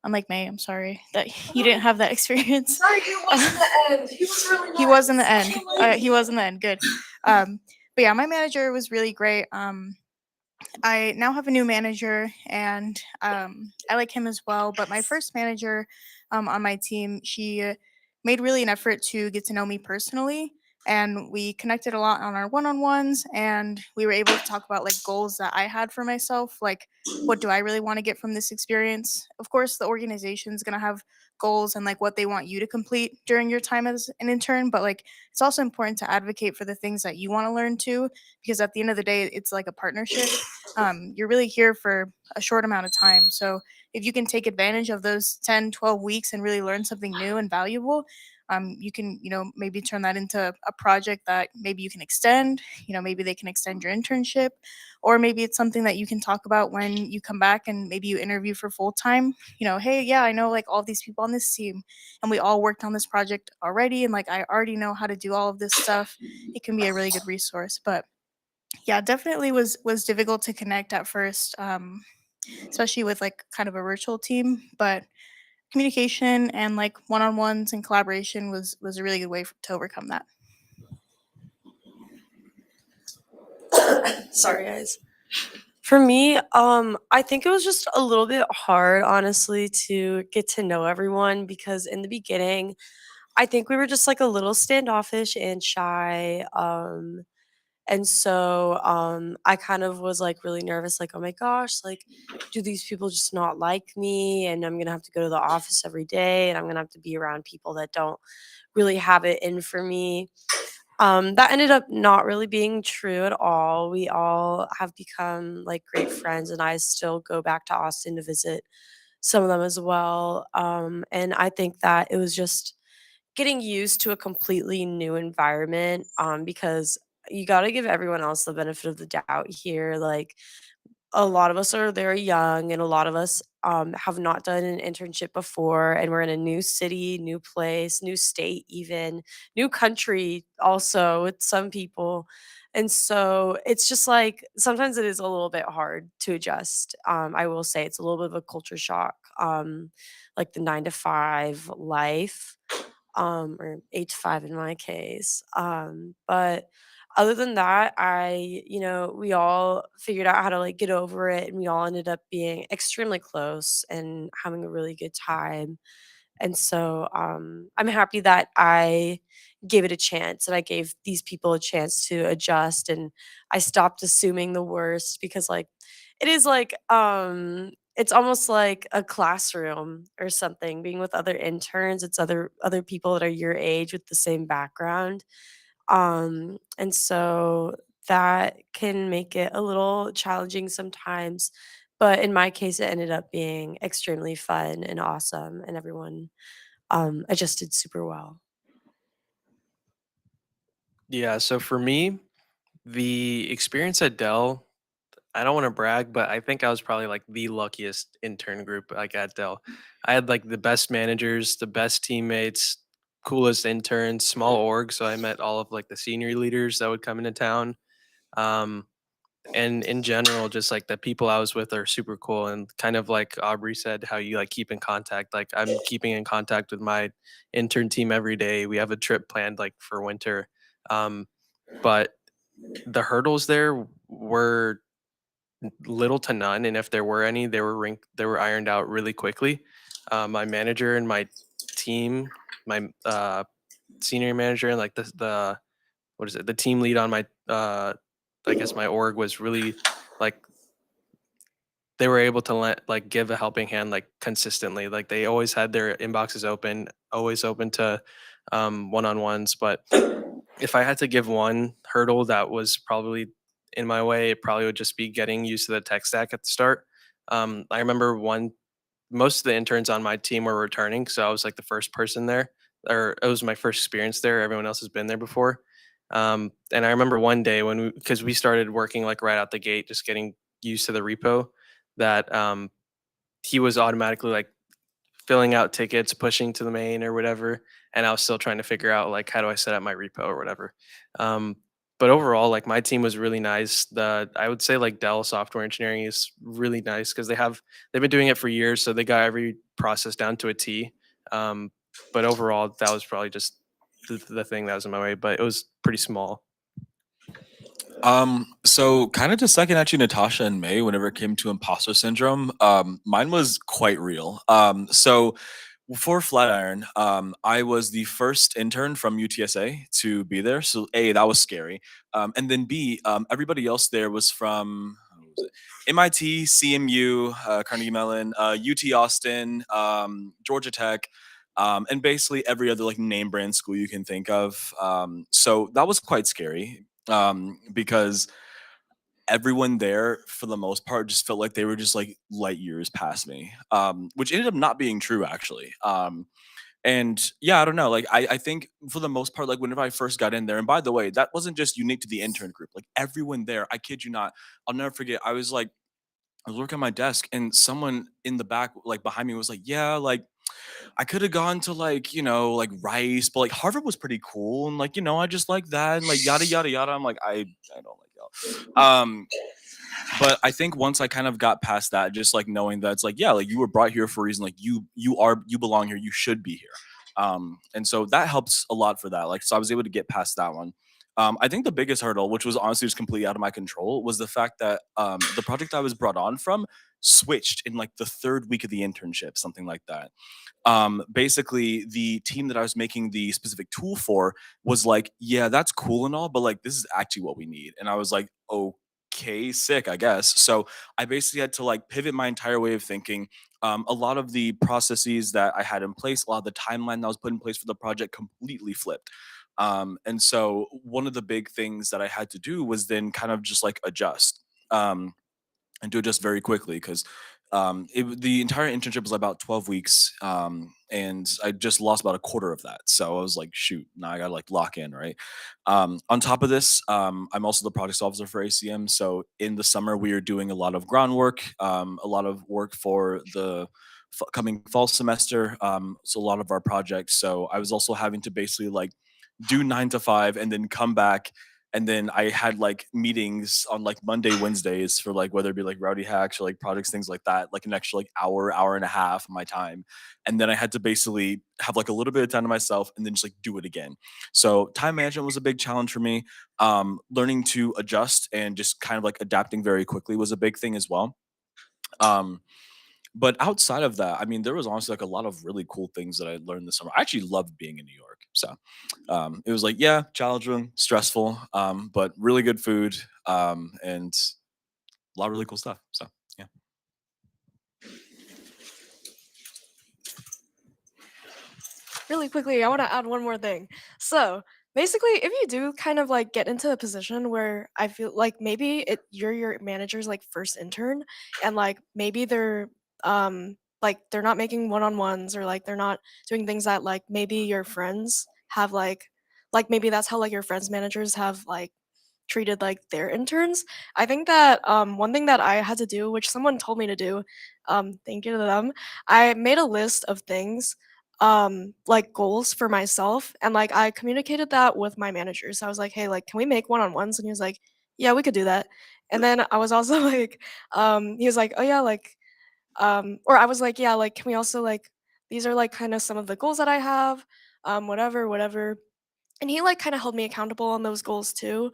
Unlike May, I'm sorry that you didn't have that experience. Sorry, he was in the end. He was really He was in the nice. end. He was in the end. Good. But yeah, my manager was really great. I now have a new manager, and I like him as well. But my first manager on my team, she made really an effort to get to know me personally, and we connected a lot on our one-on-ones, and we were able to talk about like goals that I had for myself, like what do I really want to get from this experience. Of course, the organization is gonna have goals and like what they want you to complete during your time as an intern, but like it's also important to advocate for the things that you want to learn too, because at the end of the day, it's like a partnership. You're really here for a short amount of time. So if you can take advantage of those 10, 12 weeks and really learn something new and valuable, You can, maybe turn that into a project that maybe you can extend. Maybe they can extend your internship, or maybe it's something that you can talk about when you come back and maybe you interview for full time. Hey, yeah, I know like all these people on this team, and we all worked on this project already, and like I already know how to do all of this stuff. It can be a really good resource. But yeah, definitely was difficult to connect at first, especially with like kind of a virtual team. But communication and like one-on-ones and collaboration was a really good way to overcome that. Sorry, guys. For me, I think it was just a little bit hard, honestly, to get to know everyone because in the beginning, I think we were just like a little standoffish and shy. And so I kind of was like really nervous, like, oh my gosh, like, do these people just not like me? And I'm gonna have to go to the office every day and I'm gonna have to be around people that don't really have it in for me. That ended up not really being true at all. We all have become like great friends, and I still go back to Austin to visit some of them as well. And I think that it was just getting used to a completely new environment, because you got to give everyone else the benefit of the doubt here. Like, a lot of us are very young and a lot of us have not done an internship before, and we're in a new city, new place, new state, even new country also with some people. And so it's just like sometimes it is a little bit hard to adjust. I will say it's a little bit of a culture shock, like the 9 to 5 life, or 8 to 5 in my case. But other than that, we all figured out how to like get over it, and we all ended up being extremely close and having a really good time. And so I'm happy that I gave it a chance and I gave these people a chance to adjust, and I stopped assuming the worst because like it is like it's almost like a classroom or something being with other interns. It's other people that are your age with the same background. And so that can make it a little challenging sometimes. But in my case, it ended up being extremely fun and awesome, and everyone adjusted super well. Yeah, so for me, the experience at Dell, I don't want to brag, but I think I was probably like the luckiest intern group like at Dell. I had like the best managers, the best teammates, coolest interns, small org, so I met all of like the senior leaders that would come into town. Um, and in general, just like the people I was with are super cool, and kind of like Aubrey said, how you like keep in contact. Like I'm keeping in contact with my intern team every day. We have a trip planned like for winter. Um, but the hurdles there were little to none, and if there were any, they were ironed out really quickly. My manager and my team, my senior manager, and like the what is it, the team lead on my I guess my org was really like they were able to like give a helping hand like consistently. Like they always had their inboxes open, always open to one-on-ones. But if I had to give one hurdle that was probably in my way, it probably would just be getting used to the tech stack at the start. I remember most of the interns on my team were returning, so I was like the first person there, or it was my first experience there. Everyone else has been there before. And I remember one day when because we started working like right out the gate, just getting used to the repo, that he was automatically like filling out tickets, pushing to the main or whatever, and I was still trying to figure out like how do I set up my repo or whatever. Um, but overall, like my team was really nice. I would say like Dell software engineering is really nice because they've been doing it for years, so they got every process down to a T. Um, but overall, that was probably just the thing that was in my way. But it was pretty small. So kind of to second actually Natasha and May, whenever it came to imposter syndrome, mine was quite real. So for Flatiron, I was the first intern from UTSA to be there. So A, that was scary. And then B, everybody else there was from what was it? MIT, CMU, Carnegie Mellon, UT Austin, Georgia Tech, and basically every other like name brand school you can think of. So that was quite scary, because everyone there for the most part just felt like they were just like light years past me, which ended up not being true actually. And yeah, I don't know. Like I think for the most part, like whenever I first got in there, and by the way, that wasn't just unique to the intern group. Like everyone there, I kid you not, I'll never forget. I was working at my desk and someone in the back, like behind me, was like, "Yeah, like I could have gone to like, like Rice, but like Harvard was pretty cool. And like, I just like that and like yada yada yada." I'm like, I don't like y'all. But I think once I kind of got past that, just like knowing that it's like, yeah, like you were brought here for a reason, like you belong here, you should be here. And so that helps a lot for that. Like, so I was able to get past that one. I think the biggest hurdle, which was honestly just completely out of my control, was the fact that the project I was brought on from switched in like the third week of the internship, something like that. Basically the team that I was making the specific tool for was like, yeah, that's cool and all, but like this is actually what we need. And I was like, okay, sick, I guess. So I basically had to like pivot my entire way of thinking. A lot of the processes that I had in place, a lot of the timeline that was put in place for the project completely flipped. And so one of the big things that I had to do was then kind of just like adjust. And do it just very quickly because the entire internship was about 12 weeks, and I just lost about a quarter of that. So I was like, shoot, now I gotta like lock in, right? On top of this, I'm also the project officer for ACM. So in the summer, we are doing a lot of groundwork, a lot of work for the coming fall semester. So a lot of our projects. So I was also having to basically like do 9 to 5 and then come back, and then I had like meetings on like Monday, Wednesdays for like whether it be like rowdy hacks or like projects, things like that, like an extra like hour and a half of my time. And then I had to basically have like a little bit of time to myself and then just like do it again. So time management was a big challenge for me. Learning to adjust and just kind of like adapting very quickly was a big thing as well. Um, but outside of that, I mean, there was honestly like a lot of really cool things that I learned this summer. I actually loved being in New York. So it was like, yeah, challenging, stressful, but really good food, and a lot of really cool stuff. So yeah. Really quickly, I want to add one more thing. So basically, if you do kind of like get into a position where I feel like maybe you're your manager's like first intern, and like maybe they're not making one-on-ones, or like they're not doing things that like maybe your friends have like maybe that's how like your friends managers have like treated like their interns. I think that one thing that I had to do, which someone told me to do, thank you to them, I made a list of things, like goals for myself, and like I communicated that with my manager. So I was like, hey, like, can we make one-on-ones? And he was like, yeah, we could do that. And then I was also like, he was like, oh yeah, like, or I was like, yeah, like, can we also like, these are like kind of some of the goals that I have, whatever. And he like kind of held me accountable on those goals too.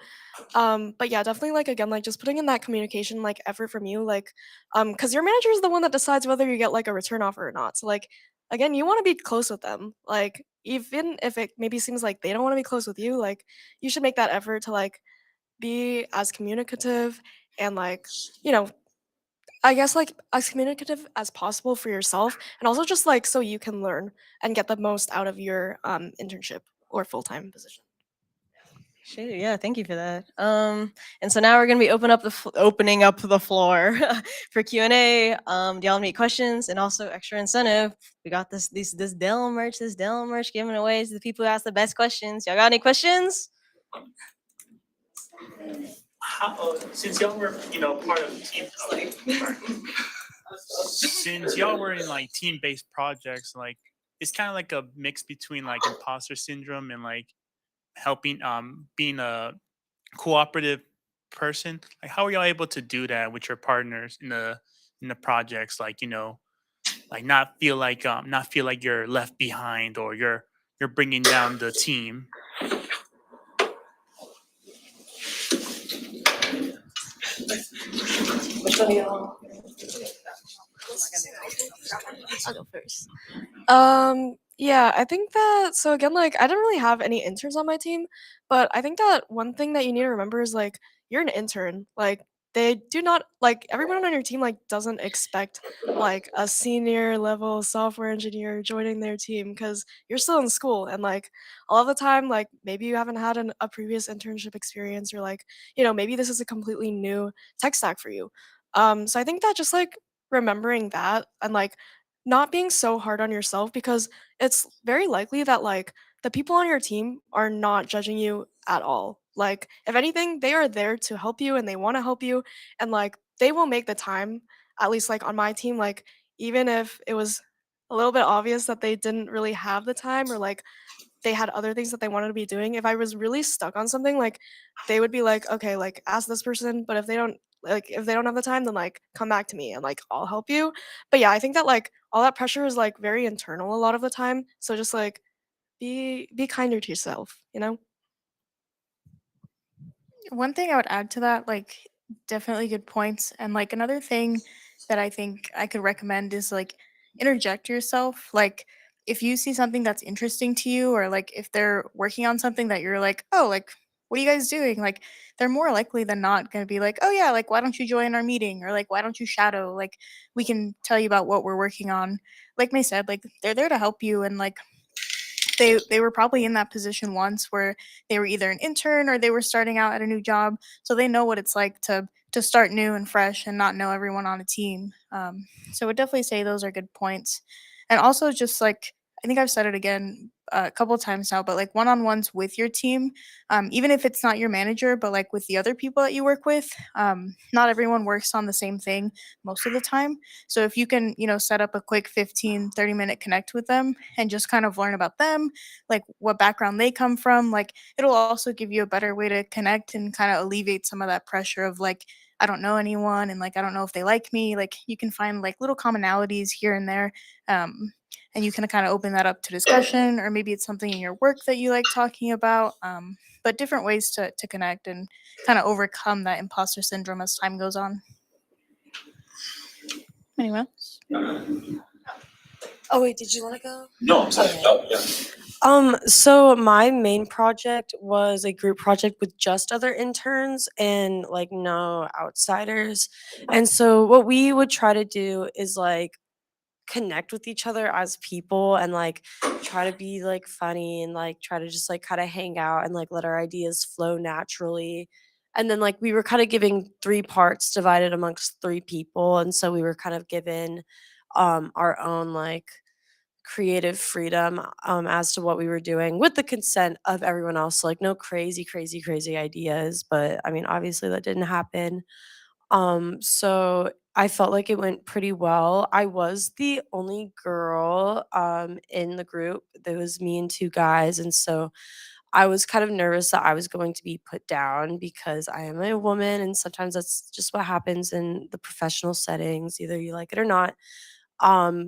But yeah, definitely like again, like just putting in that communication like effort from you, like because your manager is the one that decides whether you get like a return offer or not. So like again, you want to be close with them. Like even if it maybe seems like they don't want to be close with you, like you should make that effort to like be as communicative and like, you know, I guess like as communicative as possible for yourself, and also just like so you can learn and get the most out of your internship or full-time position. Shoot, yeah, thank you for that. And so now we're gonna be opening up the floor for Q&A. Do y'all have any questions? And also extra incentive, we got this Dell merch given away to the people who ask the best questions. Y'all got any questions? Since y'all were, part of team, since y'all were in like team-based projects, like it's kind of like a mix between like imposter syndrome and like helping, being a cooperative person. Like, how are y'all able to do that with your partners in the projects? Like, like not feel like you're left behind or you're bringing down the team. I'll go first. Yeah, I think that so again, like I didn't really have any interns on my team, but I think that one thing that you need to remember is like you're an intern. Like they do not like everyone on your team like doesn't expect like a senior level software engineer joining their team because you're still in school, and like a lot of the time like maybe you haven't had a previous internship experience, or like maybe this is a completely new tech stack for you. So I think that just like remembering that and like not being so hard on yourself, because it's very likely that like the people on your team are not judging you at all. Like if anything, they are there to help you and they want to help you, and like they will make the time, at least like on my team, like even if it was a little bit obvious that they didn't really have the time, or like they had other things that they wanted to be doing. If I was really stuck on something, like they would be like, "Okay, like ask this person, but if they don't have the time, then like come back to me and like I'll help you." But yeah, I think that like all that pressure is like very internal a lot of the time. So just like be kinder to yourself, you know? One thing I would add to that, like, definitely good points. And like another thing that I think I could recommend is like interject yourself. Like, if you see something that's interesting to you, or like if they're working on something that you're like, oh, like, what are you guys doing? Like, they're more likely than not going to be like, oh, yeah, like, why don't you join our meeting? Or like, why don't you shadow? Like, we can tell you about what we're working on. Like May said, like, they're there to help you. And like, they were probably in that position once where they were either an intern or they were starting out at a new job, so they know what it's like to start new and fresh and not know everyone on a team. So I would definitely say those are good points. And also, just like, I think I've said it again a couple times now, but like one-on-ones with your team, even if it's not your manager, but like with the other people that you work with, not everyone works on the same thing most of the time. So if you can, set up a quick 15-30 minute connect with them and just kind of learn about them, like what background they come from, like it'll also give you a better way to connect and kind of alleviate some of that pressure of like, I don't know anyone and like I don't know if they like me. Like you can find like little commonalities here and there. And you can kind of open that up to discussion, or maybe it's something in your work that you like talking about. But different ways to connect and kind of overcome that imposter syndrome as time goes on. Anyone else? Oh wait, did you want to go? No, I'm sorry. Okay. Oh, yeah. So my main project was a group project with just other interns and like no outsiders. And so what we would try to do is like connect with each other as people and like try to be like funny and like try to just like kind of hang out and like let our ideas flow naturally. And then like we were kind of giving three parts divided amongst three people. And so we were kind of given our own like creative freedom as to what we were doing with the consent of everyone else. Like no crazy ideas, but I mean obviously that didn't happen. So I felt like it went pretty well. I was the only girl in the group. There was me and two guys, and so I was kind of nervous that I was going to be put down because I am a woman, and sometimes that's just what happens in the professional settings, either you like it or not.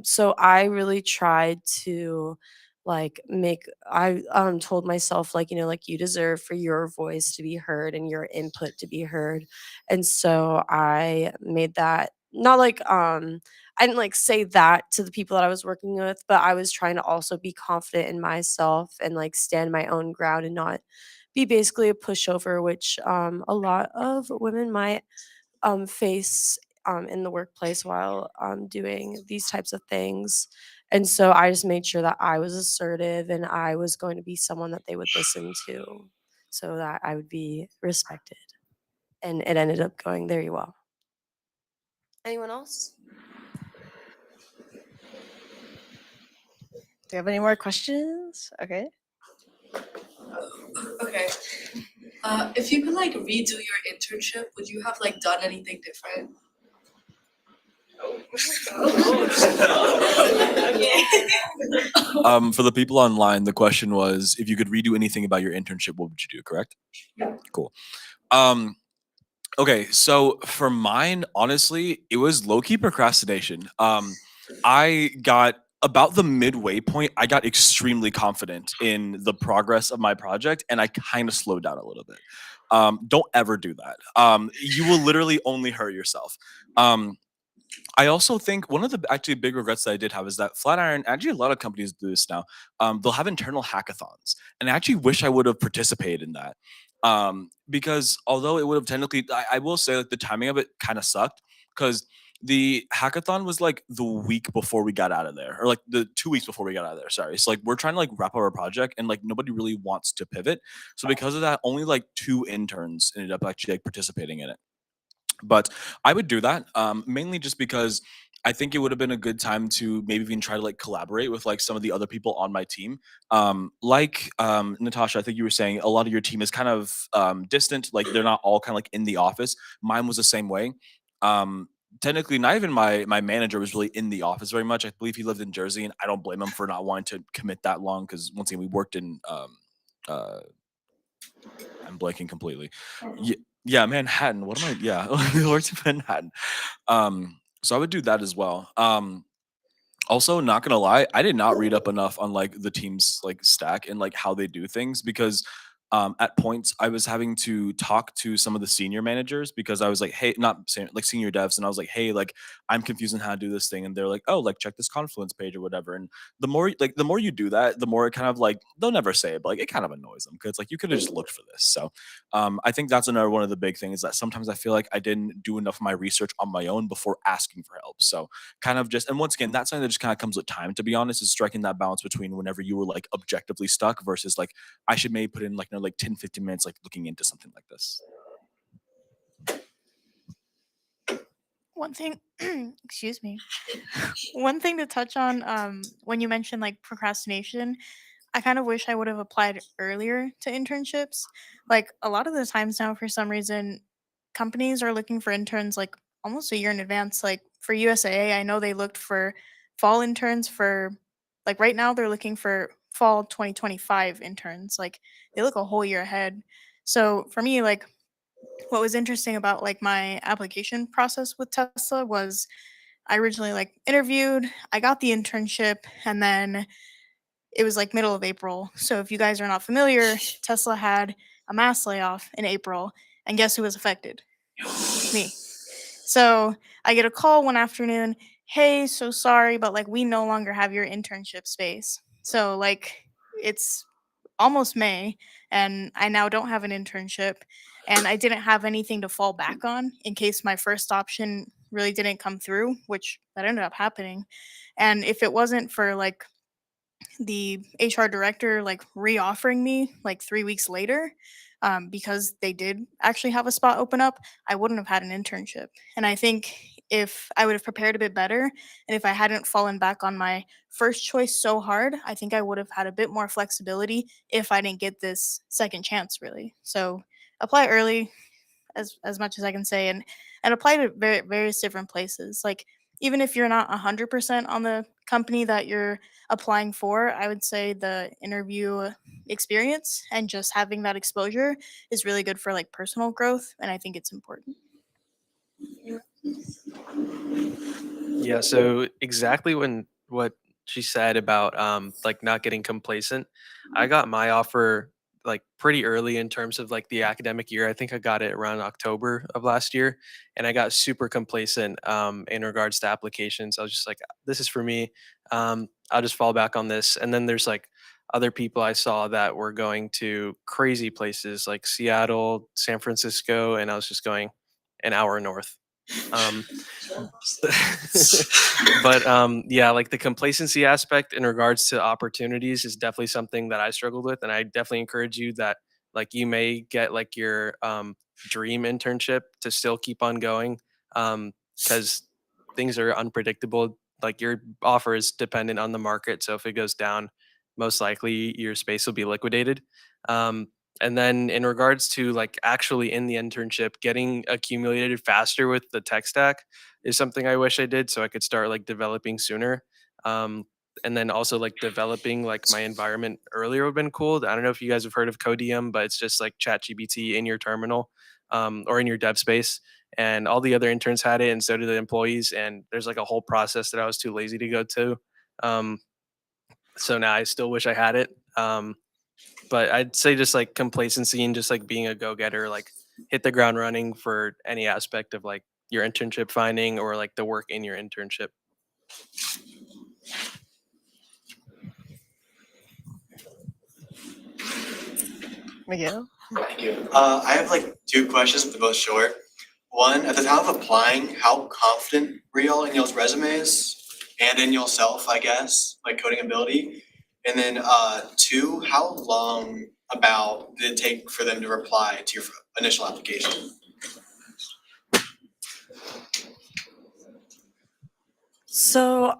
So I really tried to like make I told myself like, like you deserve for your voice to be heard and your input to be heard. And so I made that not like I didn't like say that to the people that I was working with, but I was trying to also be confident in myself and like stand my own ground and not be basically a pushover, which a lot of women might face in the workplace while doing these types of things. And so I just made sure that I was assertive and I was going to be someone that they would listen to so that I would be respected. And it ended up going very well. Anyone else? Do you have any more questions? Okay. Okay. If you could like redo your internship, would you have like done anything different? For the people online, the question was, if you could redo anything about your internship, what would you do? Correct? Cool. Okay, so for mine, honestly, it was low key procrastination. I got about the midway point, I got extremely confident in the progress of my project, and I kind of slowed down a little bit. Don't ever do that. You will literally only hurt yourself. I also think one of the actually big regrets that I did have is that Flatiron, actually a lot of companies do this now. They'll have internal hackathons, and I actually wish I would have participated in that. Because although it would have technically, I will say like the timing of it kind of sucked because the hackathon was like the week before we got out of there, or like the 2 weeks before we got out of there. Sorry, so like we're trying to like wrap up our project, and like nobody really wants to pivot. So because of that, only like two interns ended up actually like participating in it. But I would do that mainly just because I think it would have been a good time to maybe even try to like collaborate with like some of the other people on my team. Natasha, I think you were saying a lot of your team is kind of distant, like they're not all kind of like in the office. Mine was the same way. Um, Technically, not even my manager was really in the office very much. I believe he lived in Jersey, and I don't blame him for not wanting to commit that long because once again, we worked in uh, I'm blanking completely. Yeah, Manhattan. What am I? Yeah, we worked in Manhattan. So I would do that as well. Also, not gonna lie, I did not read up enough on like the team's like stack and like how they do things because at points I was having to talk to some of the senior managers because I was like, hey, like senior devs, and I was like, hey, like I'm confused on how to do this thing, and they're like, oh, like check this Confluence page or whatever. And the more you do that, the more it kind of like they'll never say it, but like it kind of annoys them because like you could have just looked for this. So I think that's another one of the big things that sometimes I feel like I didn't do enough of my research on my own before asking for help. So kind of just, and once again, that's something that just kind of comes with time, to be honest, is striking that balance between whenever you were like objectively stuck versus like I should maybe put in like, you know, like 10, 15 minutes like looking into something like this. One thing, excuse me. One thing to touch on, when you mentioned like procrastination, I kind of wish I would have applied earlier to internships. Like a lot of the times now, for some reason, companies are looking for interns like almost a year in advance. Like for USAA, I know they looked for fall interns for like right now they're looking for fall 2025 interns. Like they look a whole year ahead. So for me, like what was interesting about like my application process with Tesla was I originally like interviewed, I got the internship, and then it was like middle of April. So if you guys are not familiar, Tesla had a mass layoff in April, and guess who was affected? Me. So I get a call one afternoon, hey, so sorry, but like we no longer have your internship space. So like it's almost May, and I now don't have an internship, and I didn't have anything to fall back on in case my first option really didn't come through, which that ended up happening. And if it wasn't for like the HR director like reoffering me like 3 weeks later, because they did actually have a spot open up, I wouldn't have had an internship. And I think if I would have prepared a bit better and if I hadn't fallen back on my first choice so hard, I think I would have had a bit more flexibility if I didn't get this second chance really. So apply early, as much as I can say, and apply to various different places. Like even if you're not 100% on the company that you're applying for, I would say the interview experience and just having that exposure is really good for like personal growth, and I think it's important. Yeah, so exactly when what she said about like not getting complacent, I got my offer like pretty early in terms of like the academic year. I think I got it around October of last year, and I got super complacent in regards to applications. I was just like, this is for me. I'll just fall back on this. And then there's like other people I saw that were going to crazy places like Seattle, San Francisco, and I was just going an hour north. Um, but yeah, like the complacency aspect in regards to opportunities is definitely something that I struggled with, and I definitely encourage you that like you may get like your dream internship to still keep on going, because things are unpredictable. Like your offer is dependent on the market, so if it goes down, most likely your space will be liquidated. um, and then in regards to like actually in the internship getting accumulated faster with the tech stack is something I wish I did so I could start like developing sooner. Um, and then also like developing like my environment earlier would have been cool. I don't know if you guys have heard of Codium, but it's just like ChatGPT in your terminal, or in your dev space. And all the other interns had it, and so did the employees. And there's like a whole process that I was too lazy to go to. Um, so now I still wish I had it. But I'd say just like complacency and just like being a go-getter, like hit the ground running for any aspect of like your internship finding or like the work in your internship. Miguel? Thank you. I have like two questions, but they're both short. One, at the time of applying, how confident were y'all in y'all's resumes and in yourself, I guess, like coding ability? And then two, how long about did it take for them to reply to your initial application? So,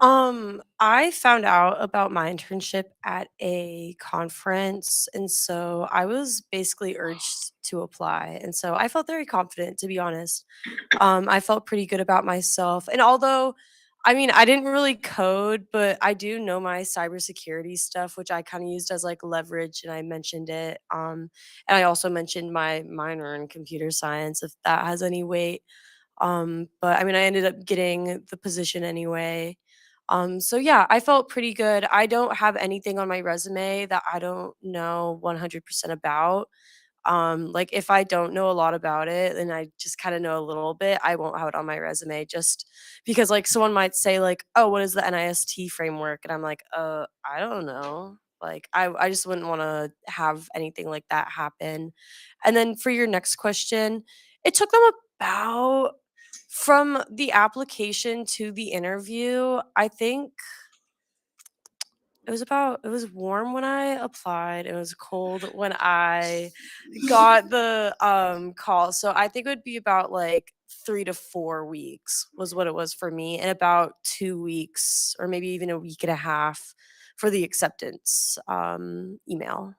I found out about my internship at a conference, and so I was basically urged to apply, and so I felt very confident, to be honest. I felt pretty good about myself, and although, I mean, I didn't really code, but I do know my cybersecurity stuff, which I kind of used as like leverage, and I mentioned it. And I also mentioned my minor in computer science, if that has any weight. But I mean, I ended up getting the position anyway. So yeah, I felt pretty good. I don't have anything on my resume that I don't know 100% about. Like if I don't know a lot about it and I just kind of know a little bit, I won't have it on my resume just because like someone might say like, "Oh, what is the NIST framework?" And I'm like, I don't know." Like I just wouldn't want to have anything like that happen. And then for your next question, it took them about from the application to the interview, I think it was warm when I applied, it was cold when I got the, call, so I think it would be about, like, 3 to 4 weeks was what it was for me, and about 2 weeks or maybe even a week and a half for the acceptance, email.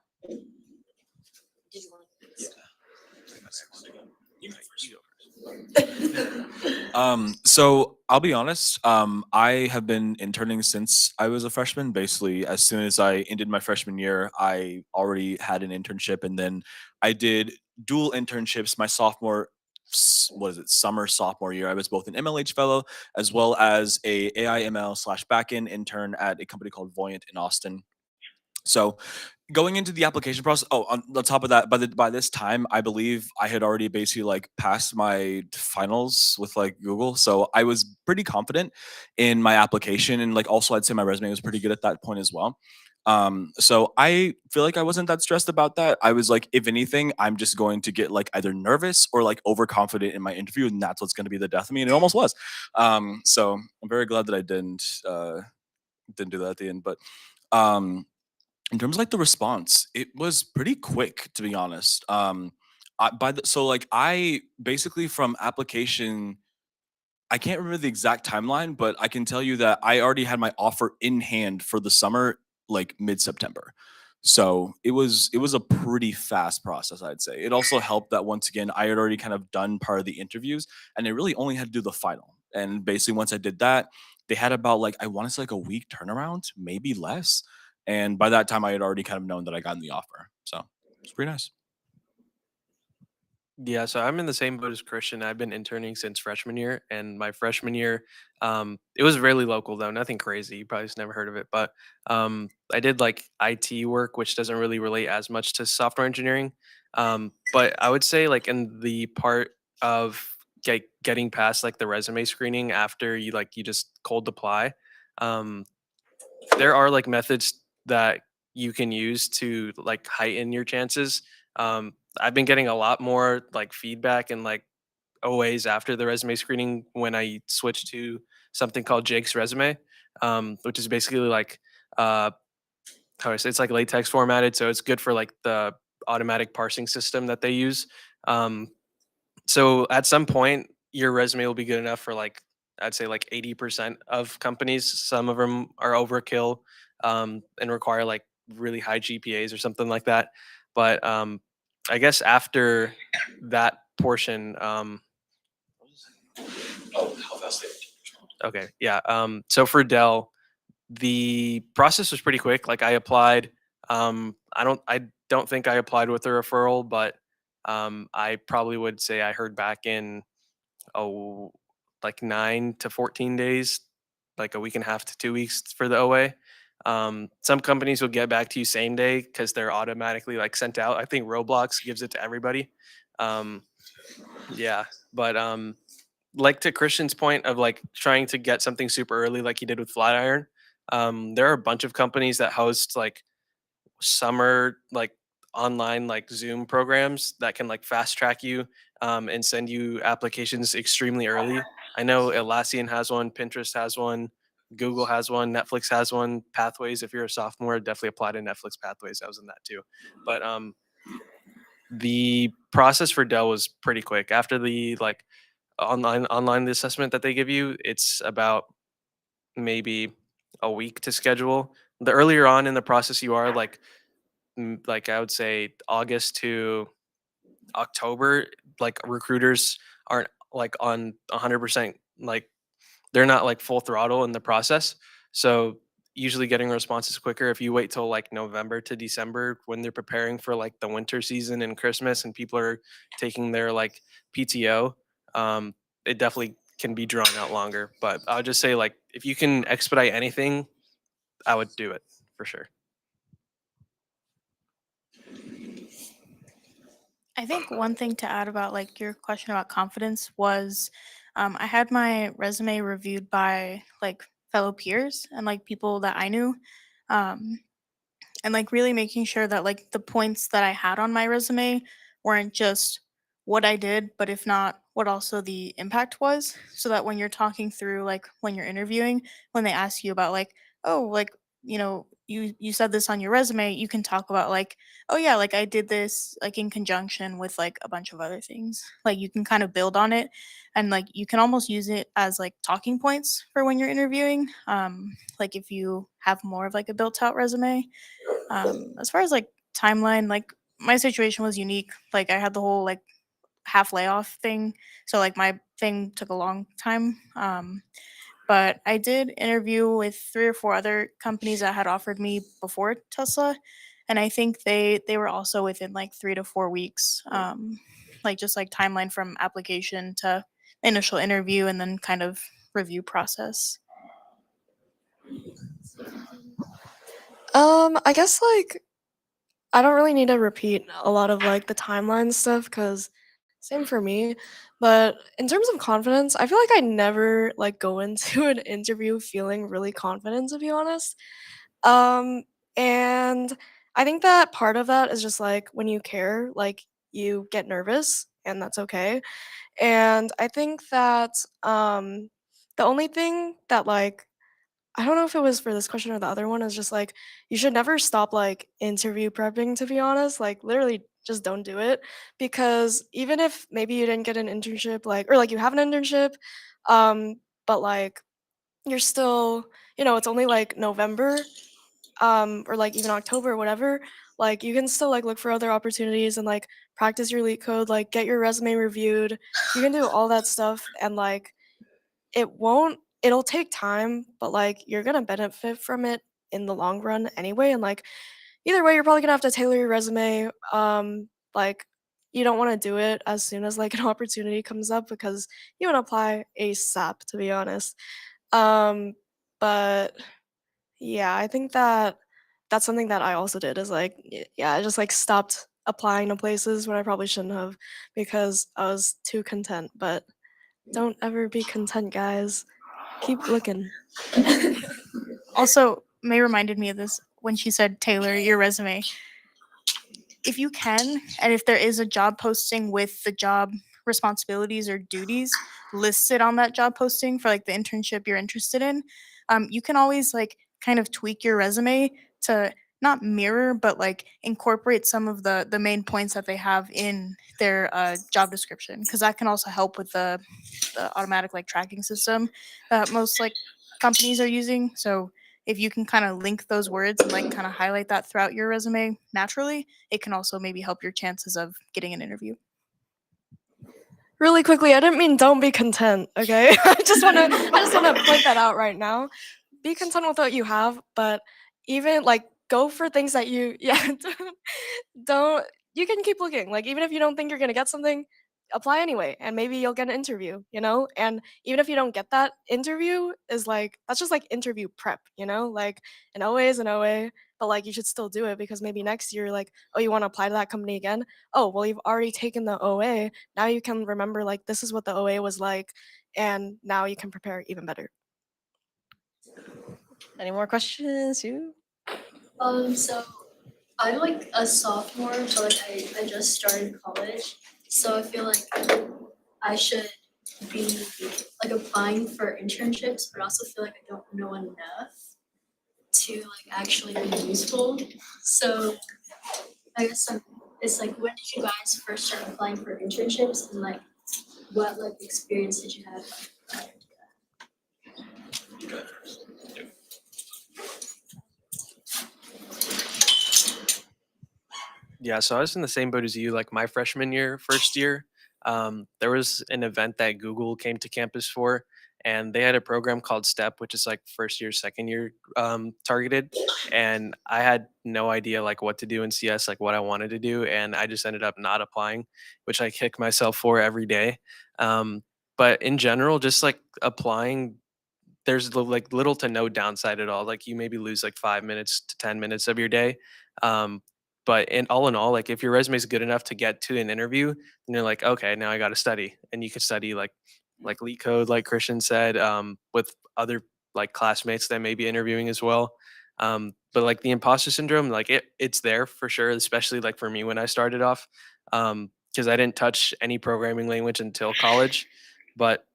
So I'll be honest. I have been interning since I was a freshman. Basically, as soon as I ended my freshman year, I already had an internship, and then I did dual internships my sophomore. What is it? Summer sophomore year. I was both an MLH fellow as well as a AI/ML slash backend intern at a company called Voyant in Austin. So going into the application process, oh, on the top of that, by this time, I believe I had already basically like passed my finals with like Google, so I was pretty confident in my application, and like also I'd say my resume was pretty good at that point as well. So I feel like I wasn't that stressed about that. I was like, if anything, I'm just going to get like either nervous or like overconfident in my interview, and that's what's going to be the death of me, and it almost was. So I'm very glad that I didn't do that at the end, but. Um, in terms of like the response, it was pretty quick, to be honest. So like I basically from application, I can't remember the exact timeline, but I can tell you that I already had my offer in hand for the summer, like mid September. So it was a pretty fast process, I'd say. It also helped that once again I had already kind of done part of the interviews, and I really only had to do the final. And basically, once I did that, they had about like I want to say like a week turnaround, maybe less. And by that time, I had already kind of known that I got the offer. So it's pretty nice. Yeah, so I'm in the same boat as Christian. I've been interning since freshman year, and my freshman year, it was really local though, nothing crazy. You probably just never heard of it, but I did like IT work, which doesn't really relate as much to software engineering. But I would say like in the part of getting past like the resume screening after you just cold apply, um, there are like methods that you can use to like heighten your chances. I've been getting a lot more like feedback and like OAs after the resume screening when I switched to something called Jake's resume, which is basically like uh, how do I say it's like latex formatted, so it's good for like the automatic parsing system that they use. Um, so at some point, your resume will be good enough for like I'd say like 80% of companies. Some of them are overkill and require like really high GPAs or something like that. But I guess after that portion, Oh, how fast okay, yeah. So for Dell, the process was pretty quick. Like I applied. I don't think I applied with a referral, but I probably would say I heard back in oh like 9 to 14 days, like a week and a half to 2 weeks for the OA. Some companies will get back to you same day because they're automatically like sent out. I think Roblox gives it to everybody. Um, yeah, but like to Christian's point of like trying to get something super early, like he did with Flatiron. There are a bunch of companies that host like summer like online like Zoom programs that can like fast track you and send you applications extremely early. I know Atlassian has one, Pinterest has one, Google has one, Netflix has one. Pathways, if you're a sophomore, definitely apply to Netflix Pathways. I was in that too. But the process for Dell was pretty quick. After the like online the assessment that they give you, it's about maybe a week to schedule. The earlier on in the process you are, like I would say August to October, like recruiters aren't like on 100%, like they're not like full throttle in the process. So usually getting responses quicker. If you wait till like November to December when they're preparing for like the winter season and Christmas and people are taking their like PTO, it definitely can be drawn out longer. But I would just say like if you can expedite anything, I would do it for sure. I think one thing to add about like your question about confidence was I had my resume reviewed by like fellow peers and like people that I knew. Um, and like really making sure that like the points that I had on my resume weren't just what I did, but if not, what also the impact was. So that when you're talking through, like when you're interviewing, when they ask you about like, oh, like, you said this on your resume, you can talk about like, oh yeah, like I did this like in conjunction with like a bunch of other things. Like you can kind of build on it and like you can almost use it as like talking points for when you're interviewing. Like if you have more of like a built out resume. As far as like timeline, like my situation was unique. Like I had the whole like half layoff thing, so like my thing took a long time. But I did interview with 3 or 4 other companies that had offered me before Tesla, and I think they were also within like 3 to 4 weeks. Like just like timeline from application to initial interview and then kind of review process. I guess like I don't really need to repeat a lot of like the timeline stuff because same for me. But in terms of confidence, I feel like I never like go into an interview feeling really confident, to be honest. Um, and I think that part of that is just like when you care, like you get nervous, and that's okay. And I think that the only thing that like I don't know if it was for this question or the other one is just like you should never stop like interview prepping, to be honest. Like literally just don't do it because even if maybe you didn't get an internship like or like you have an internship um but like you're still, it's only like November or like even October or whatever, like you can still like look for other opportunities and like practice your leak code, like get your resume reviewed. You can do all that stuff and like it'll take time, but like you're gonna benefit from it in the long run anyway. And like either way, you're probably gonna have to tailor your resume. Like you don't want to do it as soon as like an opportunity comes up because you want to apply ASAP, to be honest. Um, but yeah, I think that that's something that I also did is like yeah, I just like stopped applying to places when I probably shouldn't have because I was too content. But don't ever be content, guys. Keep looking. Also, May reminded me of this when she said tailor your resume. If you can, and if there is a job posting with the job responsibilities or duties listed on that job posting for like the internship you're interested in, you can always like kind of tweak your resume to not mirror but like incorporate some of the main points that they have in their job description because that can also help with the automatic like tracking system that most like companies are using. So if you can kind of link those words and like kind of highlight that throughout your resume naturally, it can also maybe help your chances of getting an interview. Really quickly, I didn't mean don't be content, okay? I just wanna point that out right now. Be content with what you have, but even like go for things that you yeah, don't you can keep looking. Like even if you don't think you're gonna get something, apply anyway, and maybe you'll get an interview, you know? And even if you don't get that interview, is like that's just like interview prep, you know? Like an OA is an OA, but like you should still do it because maybe next year, like, oh, you want to apply to that company again? Oh, well, you've already taken the OA. Now you can remember like this is what the OA was like, and now you can prepare even better. Any more questions? You? So I'm like a sophomore, so like I just started college. So I feel like I should be like applying for internships, but also feel like I don't know enough to like actually be useful. So I guess it's like when did you guys first start applying for internships and like what like experience did you have prior to that? Yeah, so I was in the same boat as you, like my freshman year, first year. There was an event that Google came to campus for, and they had a program called STEP, which is like first year, second year targeted. And I had no idea like what to do in CS, like what I wanted to do, and I just ended up not applying, which I kick myself for every day. Um, but in general, just like applying there's like little to no downside at all. Like you maybe lose like 5 minutes to 10 minutes of your day. Um, but in all, like if your resume is good enough to get to an interview, then you're like, okay, now I got to study, and you could study like leak code, like Christian said, with other like classmates that may be interviewing as well. But like the imposter syndrome, like it's there for sure, especially like for me when I started off, because I didn't touch any programming language until college. But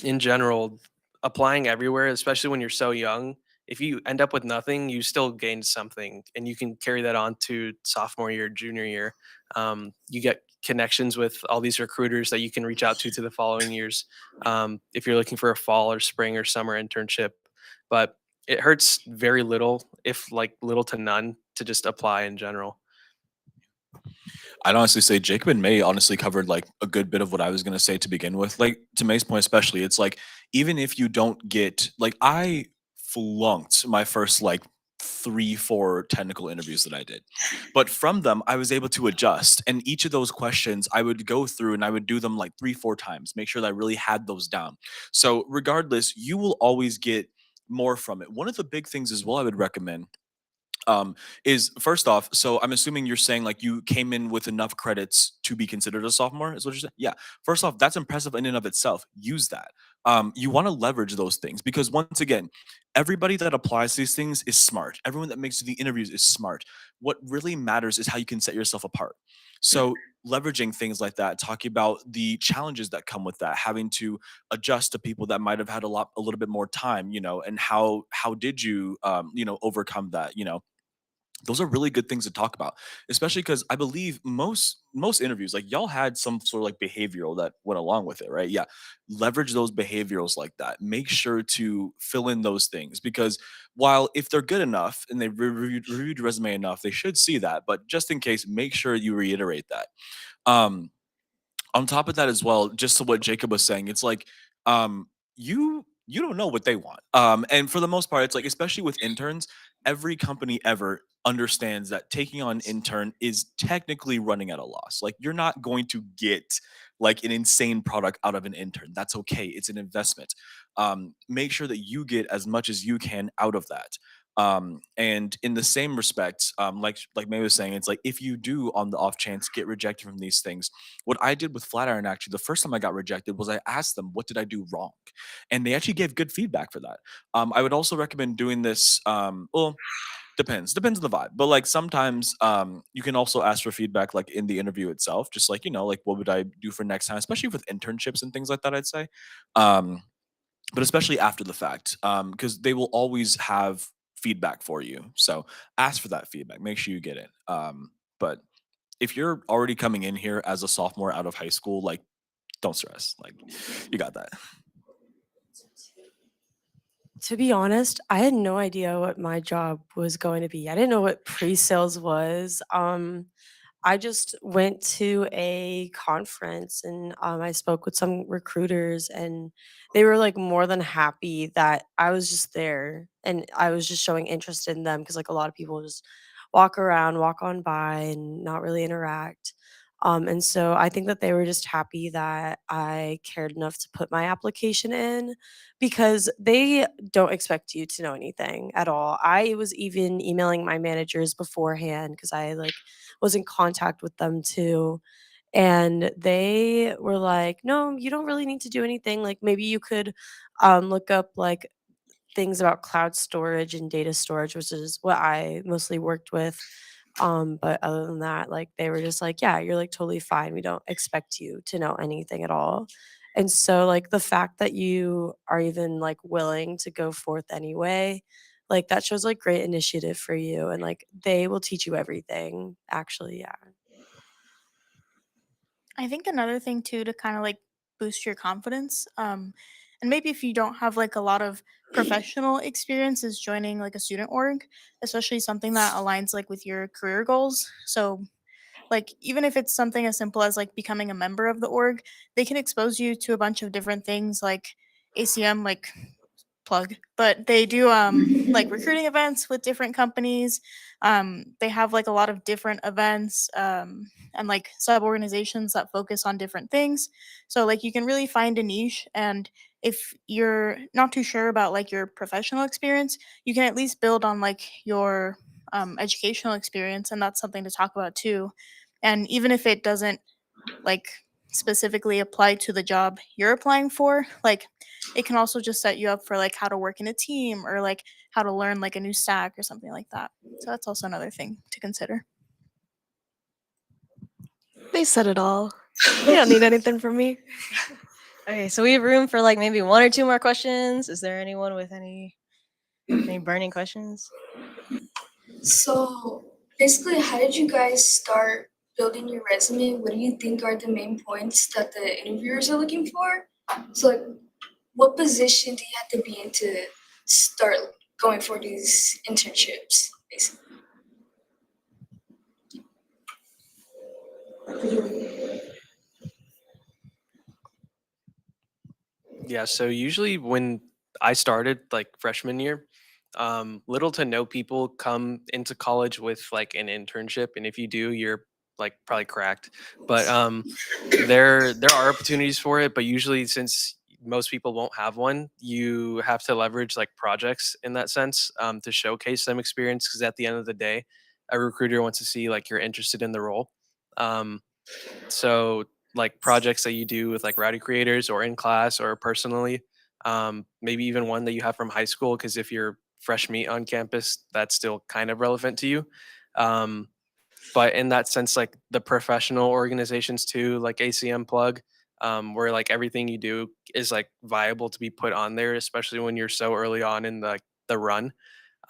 in general, applying everywhere, especially when you're so young, if you end up with nothing, you still gained something, and you can carry that on to sophomore year, junior year. You get connections with all these recruiters that you can reach out to the following years, if you're looking for a fall or spring or summer internship. But it hurts very little, if like little to none, to just apply in general. I'd honestly say Jacob and May honestly covered like a good bit of what I was gonna say to begin with. Like to May's point, especially, it's like even if you don't get like I flunked my first like 3, 4 technical interviews that I did. But from them, I was able to adjust. And each of those questions I would go through and I would do them like 3, 4 times, make sure that I really had those down. So regardless, you will always get more from it. One of the big things as well I would recommend um is first off, so I'm assuming you're saying like you came in with enough credits to be considered a sophomore, is what you're saying? Yeah. First off, that's impressive in and of itself. Use that. You want to leverage those things because once again, everybody that applies these things is smart. Everyone that makes the interviews is smart. What really matters is how you can set yourself apart. So leveraging things like that, talking about the challenges that come with that, having to adjust to people that might have had a little bit more time, and how did you overcome that, those are really good things to talk about, especially because I believe most interviews, like y'all had some sort of like behavioral that went along with it, right? Yeah, leverage those behaviorals like that. Make sure to fill in those things because while if they're good enough and they reviewed your resume enough, they should see that. But just in case, make sure you reiterate that. Um, on top of that as well, just to what Jacob was saying, it's like you don't know what they want. And for the most part, it's like especially with interns, every company ever understands that taking on an intern is technically running at a loss. Like you're not going to get like an insane product out of an intern. That's okay. It's an investment. Make sure that you get as much as you can out of that. And in the same respect, like May was saying, it's like if you do on the off chance get rejected from these things, what I did with Flatiron actually, the first time I got rejected was I asked them, what did I do wrong? And they actually gave good feedback for that. I would also recommend doing this. Well, depends on the vibe, but like sometimes you can also ask for feedback like in the interview itself, just like like what would I do for next time, especially with internships and things like that, I'd say. Um, but especially after the fact, because they will always have feedback for you. So ask for that feedback. Make sure you get it. But if you're already coming in here as a sophomore out of high school, like don't stress. Like you got that. To be honest, I had no idea what my job was going to be. I didn't know what pre-sales was. I just went to a conference and I spoke with some recruiters and they were like more than happy that I was just there and I was just showing interest in them because like a lot of people just walk around, walk on by and not really interact. And so I think that they were just happy that I cared enough to put my application in because they don't expect you to know anything at all. I was even emailing my managers beforehand because I like was in contact with them too. And they were like, no, you don't really need to do anything. Like maybe you could look up like things about cloud storage and data storage, which is what I mostly worked with. But other than that, like they were just like, yeah, you're like totally fine. We don't expect you to know anything at all. And so like the fact that you are even like willing to go forth anyway, like that shows like great initiative for you and like they will teach you everything actually, yeah. I think another thing too to kind of like boost your confidence, and maybe if you don't have like a lot of professional experience, is joining like a student org, especially something that aligns like with your career goals. So like even if it's something as simple as like becoming a member of the org, they can expose you to a bunch of different things like ACM, like plug, but they do like recruiting events with different companies. They have like a lot of different events and like sub organizations that focus on different things. So like you can really find a niche, and if you're not too sure about like your professional experience, you can at least build on like your educational experience, and that's something to talk about too. And even if it doesn't like specifically apply to the job you're applying for, like it can also just set you up for like how to work in a team or like how to learn like a new stack or something like that. So that's also another thing to consider. They said it all. You don't need anything from me. Okay, so we have room for like maybe one or two more questions. Is there anyone with any burning questions? So basically, how did you guys start building your resume? What do you think are the main points that the interviewers are looking for? So like, what position do you have to be in to start going for these internships, basically? Yeah, so usually when I started like freshman year, little to no people come into college with like an internship, and if you do, you're like probably cracked. But there are opportunities for it, but usually since most people won't have one, you have to leverage like projects in that sense to showcase some experience. Because at the end of the day, a recruiter wants to see like you're interested in the role. Um, so like projects that you do with like rowdy creators or in class or personally, maybe even one that you have from high school, because if you're fresh meat on campus, that's still kind of relevant to you. um, but in that sense, like the professional organizations too, like ACM plug, where like everything you do is like viable to be put on there, especially when you're so early on in the run.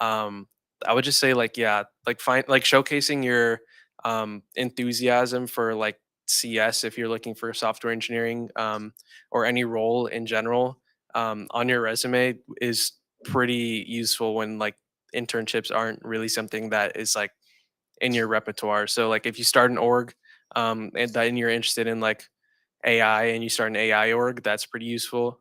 um I would just say like, yeah, like find like showcasing your enthusiasm for like CS if you're looking for software engineering, or any role in general, on your resume is pretty useful when like internships aren't really something that is like in your repertoire. So like if you start an org, and then you're interested in like AI and you start an AI org, that's pretty useful.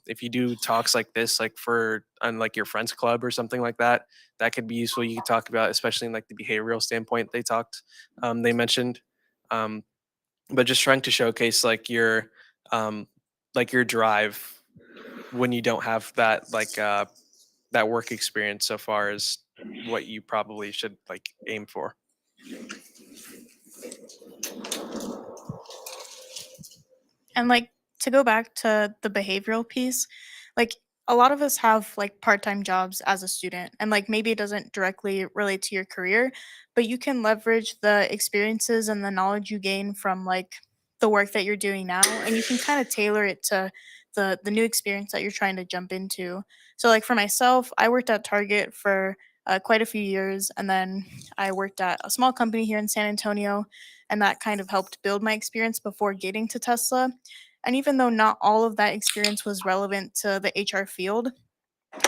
If you do talks like this, like for on like your friends club or something like that, that could be useful. You could talk about, especially in like the behavioral standpoint they mentioned. Um, but just trying to showcase um, like your drive when you don't have that that work experience so far is what you probably should like aim for. And like to go back to the behavioral piece, like a lot of us have like part-time jobs as a student, and like maybe it doesn't directly relate to your career, but you can leverage the experiences and the knowledge you gain from like the work that you're doing now, and you can kind of tailor it to the new experience that you're trying to jump into. So like for myself, I worked at Target for quite a few years, and then I worked at a small company here in San Antonio, and that kind of helped build my experience before getting to Tesla. And even though not all of that experience was relevant to the HR field,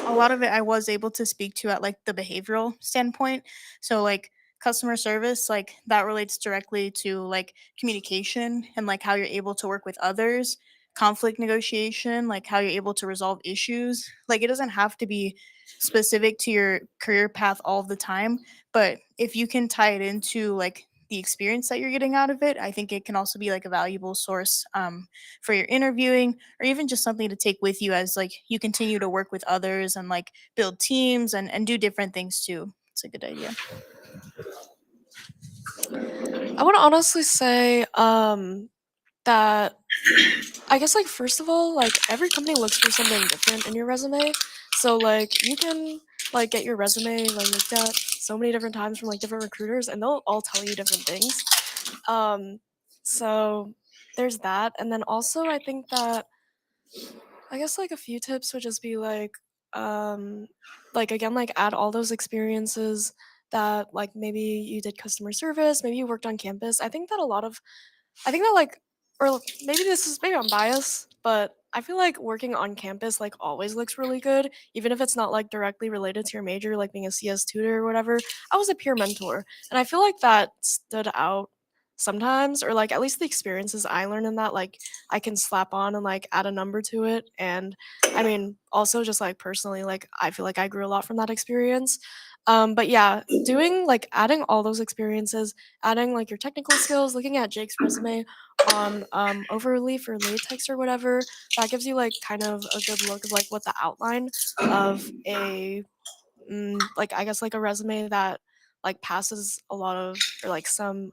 a lot of it I was able to speak to at like the behavioral standpoint. So like customer service, like that relates directly to like communication and like how you're able to work with others, conflict negotiation, like how you're able to resolve issues. Like it doesn't have to be specific to your career path all the time, but if you can tie it into like the experience that you're getting out of it, I think it can also be like a valuable source for your interviewing, or even just something to take with you as like you continue to work with others and like build teams and do different things too. It's a good idea. I want to honestly say that I guess like first of all, like every company looks for something different in your resume. So like you can like get your resume like looked at so many different times from like different recruiters, and they'll all tell you different things. Um so there's that. And then also I think that I guess like a few tips would just be like again like add all those experiences that like maybe you did customer service, maybe you worked on campus. I think that like or maybe this is maybe I'm biased, but I feel like working on campus like always looks really good, even if it's not like directly related to your major, like being a CS tutor or whatever. I was a peer mentor, and I feel like that stood out sometimes, or like at least the experiences I learned in that, like I can slap on and like add a number to it. And I mean, also just like personally, like I feel like I grew a lot from that experience. But yeah, doing like adding all those experiences, adding like your technical skills, looking at Jake's resume on Overleaf or Latex or whatever, that gives you like kind of a good look of like what the outline of a like I guess like a resume that like passes a lot of or like some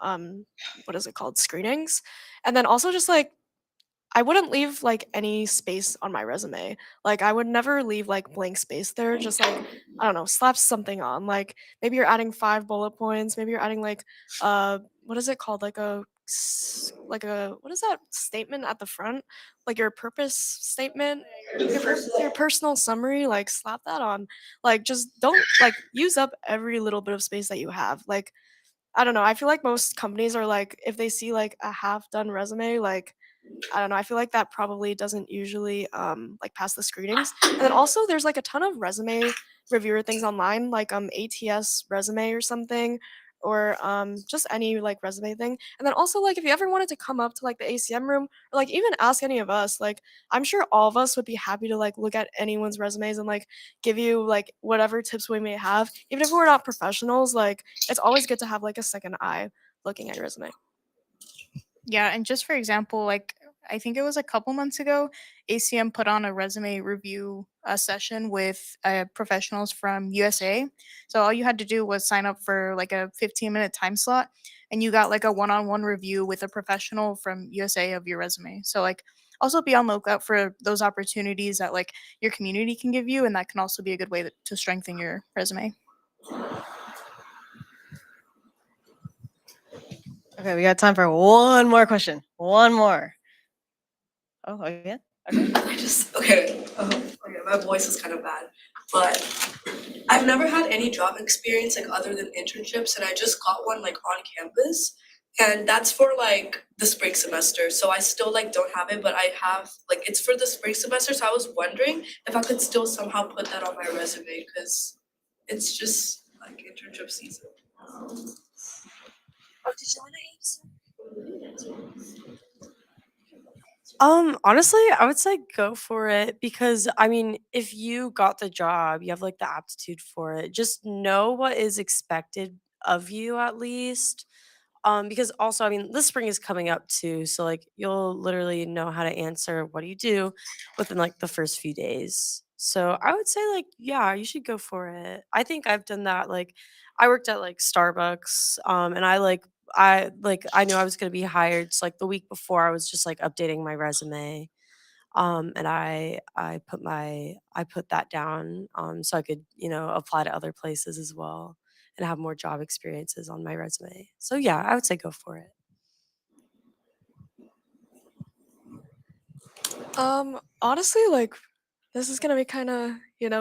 what is it called, screenings. And then also just like I wouldn't leave like any space on my resume. Like I would never leave like blank space there. Just like I don't know, slap something on. Like maybe you're adding 5 bullet points. Maybe you're adding like what is it called? Like a what is that statement at the front? Like your purpose statement, your personal summary. Like slap that on. Like just don't like use up every little bit of space that you have. Like I don't know. I feel like most companies are like if they see like a half done resume, like I don't know, I feel like that probably doesn't usually, like, pass the screenings, and then also there's, like, a ton of resume reviewer things online, like, ATS Resume or something, or, just any, like, resume thing, and then also, like, if you ever wanted to come up to, like, the ACM room or, like, even ask any of us, like, I'm sure all of us would be happy to, like, look at anyone's resumes and, like, give you, like, whatever tips we may have. Even if we're not professionals, like, it's always good to have, like, a second eye looking at your resume. Yeah, and just for example, like I think it was a couple months ago, ACM put on a resume review session with professionals from USA. So all you had to do was sign up for like a 15-minute time slot, and you got like a one-on-one review with a professional from USA of your resume. So like also be on lookout for those opportunities that like your community can give you, and that can also be a good way to strengthen your resume. Okay, we got time for one more question. One more. Oh, yeah. Okay. I just okay. My voice is kind of bad, but I've never had any job experience like other than internships, and I just got one like on campus, and that's for like the spring semester. So I still like don't have it, but I have like it's for the spring semester. So I was wondering if I could still somehow put that on my resume because it's just like internship season. Oh, did you want to answer? Honestly, I would say go for it because I mean, if you got the job, you have like the aptitude for it. Just know what is expected of you at least. Because also, I mean, this spring is coming up too, so like you'll literally know how to answer what do you do within like the first few days. So I would say like, yeah, you should go for it. I think I've done that. Like, I worked at like Starbucks, and I knew I was gonna be hired. So like the week before, I was just like updating my resume, and I put that down, so I could apply to other places as well and have more job experiences on my resume. So yeah, I would say go for it. Honestly, like this is gonna be kind of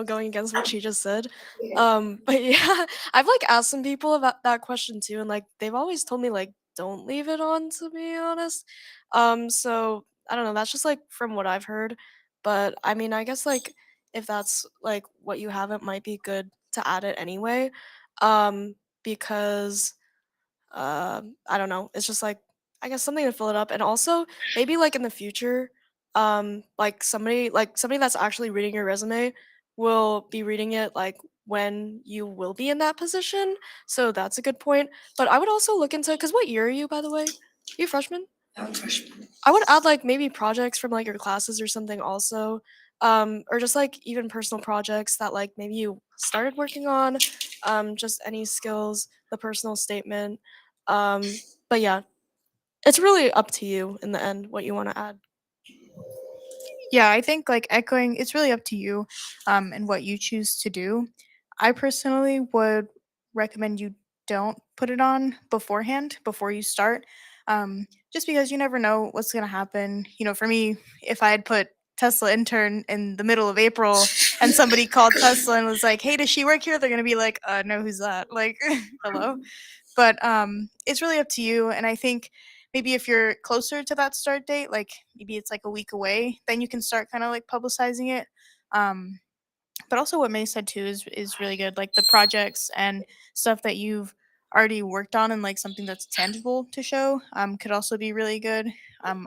going against what she just said. But yeah, I've like asked some people about that question too, and like they've always told me like don't leave it on, to be honest. So I don't know. That's just like from what I've heard. But I mean, I guess like if that's like what you have, it might be good to add it anyway. Because I don't know. It's just like I guess something to fill it up, and also maybe like in the future, like somebody that's actually reading your resume will be reading it like when you will be in that position. So that's a good point. But I would also look into because what year are you, by the way? You freshman? I'm freshman. I would add like maybe projects from like your classes or something also. Or just like even personal projects that like maybe you started working on, just any skills, the personal statement. Um, but yeah, it's really up to you in the end what you want to add. Yeah, I think like echoing, it's really up to you and what you choose to do. I personally would recommend you don't put it on beforehand before you start, just because you never know what's going to happen. You know, for me, if I had put Tesla intern in the middle of April and somebody called Tesla and was like, "Hey, does she work here?" They're going to be like, no, who's that?" Like, hello. But it's really up to you. And I think maybe if you're closer to that start date, like maybe it's like a week away, then you can start kind of like publicizing it. Um, but also what May said too is really good, like the projects and stuff that you've already worked on and like something that's tangible to show could also be really good.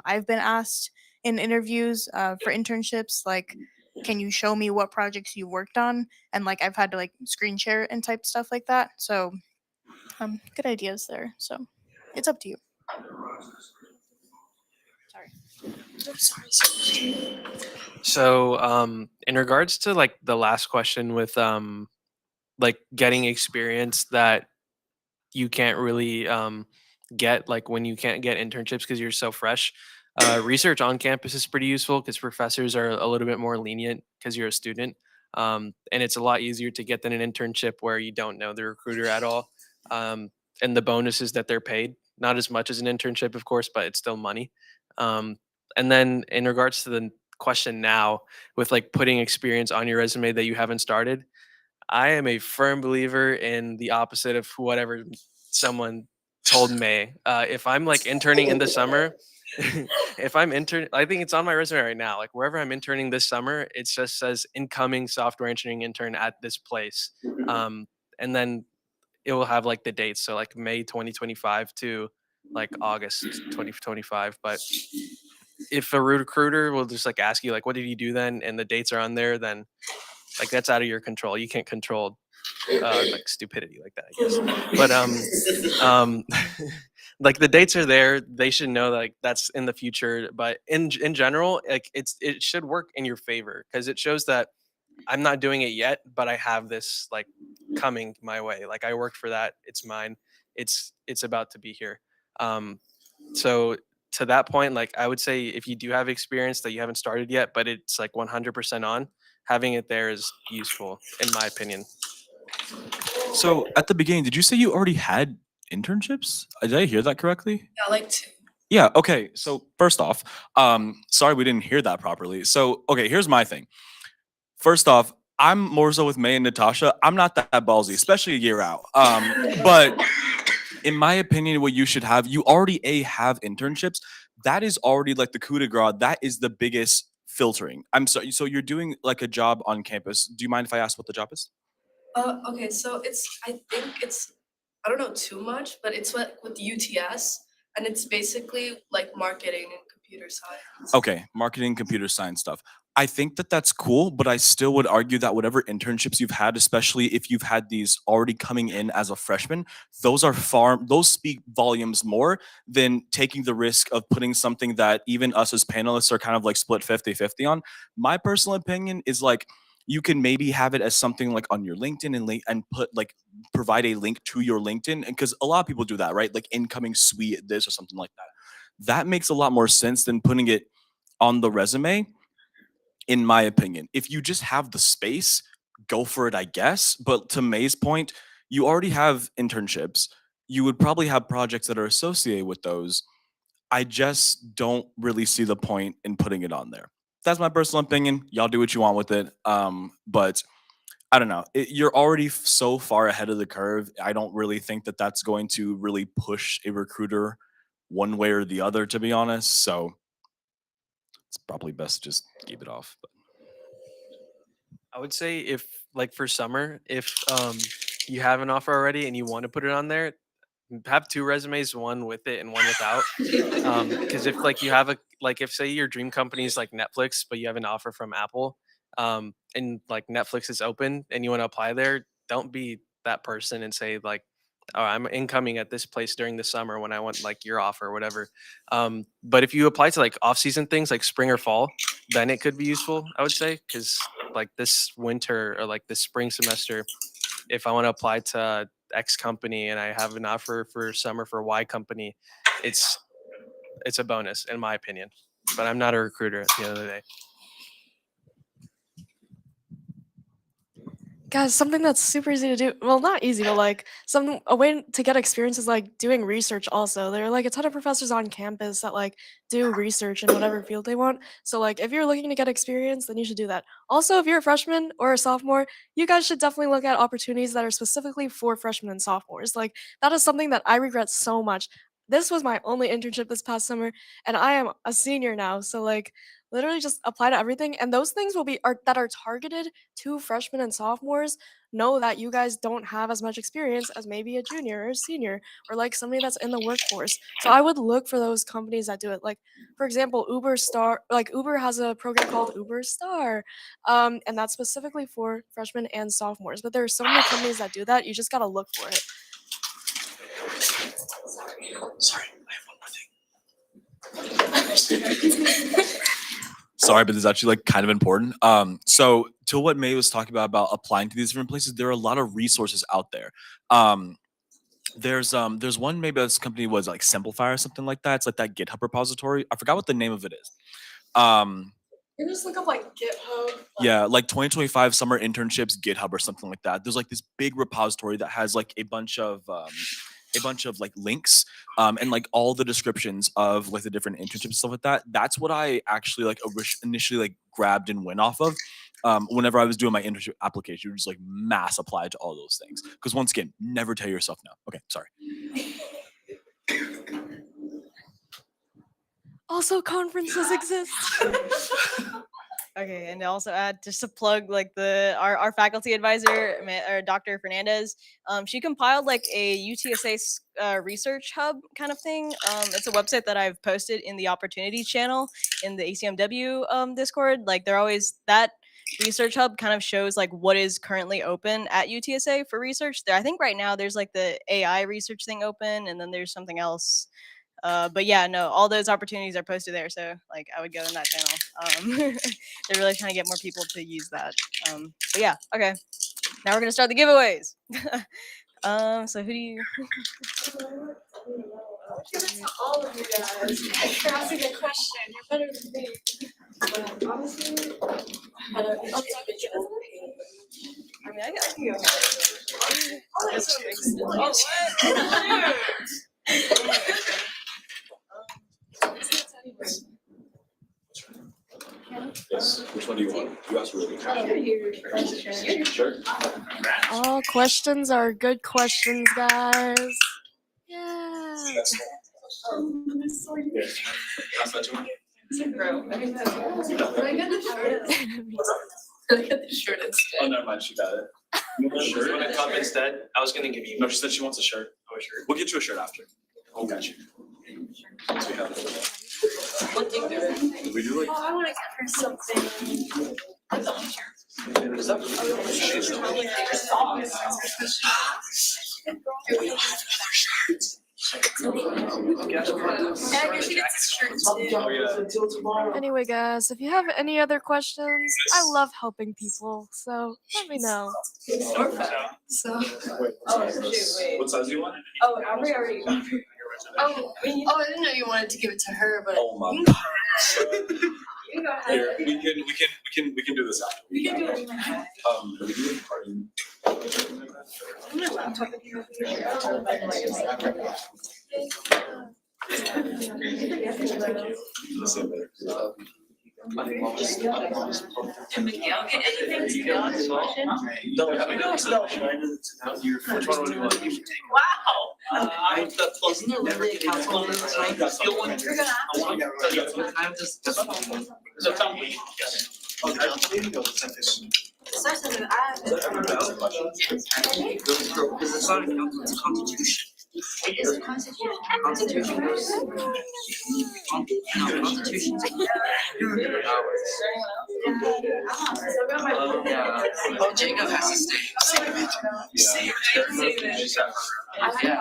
I've been asked in interviews for internships, like, can you show me what projects you worked on? And like I've had to like screen share and type stuff like that. So good ideas there. So it's up to you. So, in regards to like the last question with like getting experience that you can't really get like when you can't get internships because you're so fresh. Research on campus is pretty useful because professors are a little bit more lenient because you're a student. And it's a lot easier to get than an internship where you don't know the recruiter at all. Um, and the bonus is that they're paid, not as much as an internship, of course, but it's still money. Um, and then in regards to the question now, with like putting experience on your resume that you haven't started, I am a firm believer in the opposite of whatever someone told me. If I'm like interning in the summer, if I'm intern, I think it's on my resume right now. Like wherever I'm interning this summer, it just says incoming software engineering intern at this place. And then it will have like the dates. So like May 2025 to like August 2025. But if a recruiter will just like ask you like, what did you do then? And the dates are on there, then like that's out of your control. You can't control like stupidity like that, I guess. But like the dates are there. They should know like that's in the future. But in general, like it should work in your favor because it shows that I'm not doing it yet, but I have this like coming my way. Like I worked for that. It's mine. It's about to be here. So to that point, like I would say if you do have experience that you haven't started yet, but it's like 100% on, having it there is useful in my opinion. So at the beginning, did you say you already had internships? Did I hear that correctly? Yeah, like two. Yeah, okay. So first off, sorry we didn't hear that properly. So okay, here's my thing. First off, I'm more so with May and Natasha. I'm not that ballsy, especially a year out. But in my opinion, what you should have, you already have internships. That is already like the coup de grace. That is the biggest filtering. I'm sorry. So you're doing like a job on campus. Do you mind if I ask what the job is? Okay, so I think I don't know too much, but it's with UTS, and it's basically like marketing and computer science. Okay, marketing, computer science stuff. I think that that's cool, but I still would argue that whatever internships you've had, especially if you've had these already coming in as a freshman, those speak volumes more than taking the risk of putting something that even us as panelists are kind of like split 50-50 on. My personal opinion is like you can maybe have it as something like on your LinkedIn and put like provide a link to your LinkedIn because a lot of people do that, right? Like incoming suite this or something like that. That makes a lot more sense than putting it on the resume, in my opinion. If you just have the space, go for it, I guess. But to May's point, you already have internships. You would probably have projects that are associated with those. I just don't really see the point in putting it on there. That's my personal opinion. Y'all do what you want with it. But I don't know. You're already so far ahead of the curve. I don't really think that that's going to really push a recruiter one way or the other, to be honest. So it's probably best to just keep it off. But I would say if like for summer, if you have an offer already and you want to put it on there, have two resumes, one with it and one without. Because if like you have a like if say your dream company is like Netflix, but you have an offer from Apple, and like Netflix is open and you want to apply there, don't be that person and say like, oh, I'm incoming at this place during the summer when I want like your offer or whatever. But if you apply to like off season things like spring or fall, then it could be useful, I would say, because like this winter or like this spring semester, if I want to apply to X company and I have an offer for summer for Y company, it's a bonus in my opinion. But I'm not a recruiter at the end of the day. Guys, something that's super easy to do. Well, not easy, but like a way to get experience is like doing research also. There are like a ton of professors on campus that like do research in whatever field they want. So like if you're looking to get experience, then you should do that. Also, if you're a freshman or a sophomore, you guys should definitely look at opportunities that are specifically for freshmen and sophomores. Like that is something that I regret so much. This was my only internship this past summer, and I am a senior now. So literally just apply to everything. And those things that are targeted to freshmen and sophomores know that you guys don't have as much experience as maybe a junior or a senior or like somebody that's in the workforce. So I would look for those companies that do it. Like, for example, Uber has a program called Uber Star, and that's specifically for freshmen and sophomores. But there are so many companies that do that. You just gotta look for it. Sorry, I have one more thing. Sorry, but this is actually like kind of important. So to what May was talking about applying to these different places, there are a lot of resources out there. There's one, maybe this company was like Simplify or something like that. It's like that GitHub repository. I forgot what the name of it is. You just look up like GitHub. Yeah, like 2025 summer internships GitHub or something like that. There's like this big repository that has like a bunch of like links and like all the descriptions of like the different internships and stuff like that. That's what I actually like initially like grabbed and went off of. Whenever I was doing my internship application, just like mass apply to all those things. Because once again, never tell yourself no. Okay, sorry. Also, conferences exist. Okay, and to also add just to plug like our faculty advisor, or Dr. Fernandez, she compiled like a UTSA research hub kind of thing. It's a website that I've posted in the opportunity channel in the ACM-W Discord. Like they're always that research hub kind of shows like what is currently open at UTSA for research. There, I think right now there's like the AI research thing open, and then there's something else. But yeah, no, all those opportunities are posted there. So like I would go in that channel. They're really trying to get more people to use that. But yeah, okay. Now we're gonna start the giveaways. So who do you? Give it to all of you guys. You're asking a question. You're better than me. But honestly, I mean, I got you. Yes. Which one do you want? You asked really good. Sure. All questions are good questions, guys. Yeah. I get the shirt instead. Oh, never mind. She got it. You want a shirt? You want a cup instead? I was gonna give you. No, she said she wants a shirt. Oh, a shirt. We'll get you a shirt after. Oh, got you. So we have it. What do you do? We do like. I want to get her something. Is that Anyway, guys, if you have any other questions, I love helping people, so let me know. So. Oh, shoot, wait. What size do you want? Oh, already. Oh, I didn't know you wanted to give it to her, but. Oh my You god. go ahead. Here, we can do this after. We can do it. We do it party. I'm gonna laptop it here. Listen better. Miguel, get anything to go on this question? No, which one would you want? Wow. Isn't there literally a council on this night? You're gonna So tell me. Yes. Certainly, I have. Because it's not a council, it's a constitution. It's a constitution. Constitution goes. No, constitution's. Oh, Jacob has to stay. Yeah. Save it. Yeah.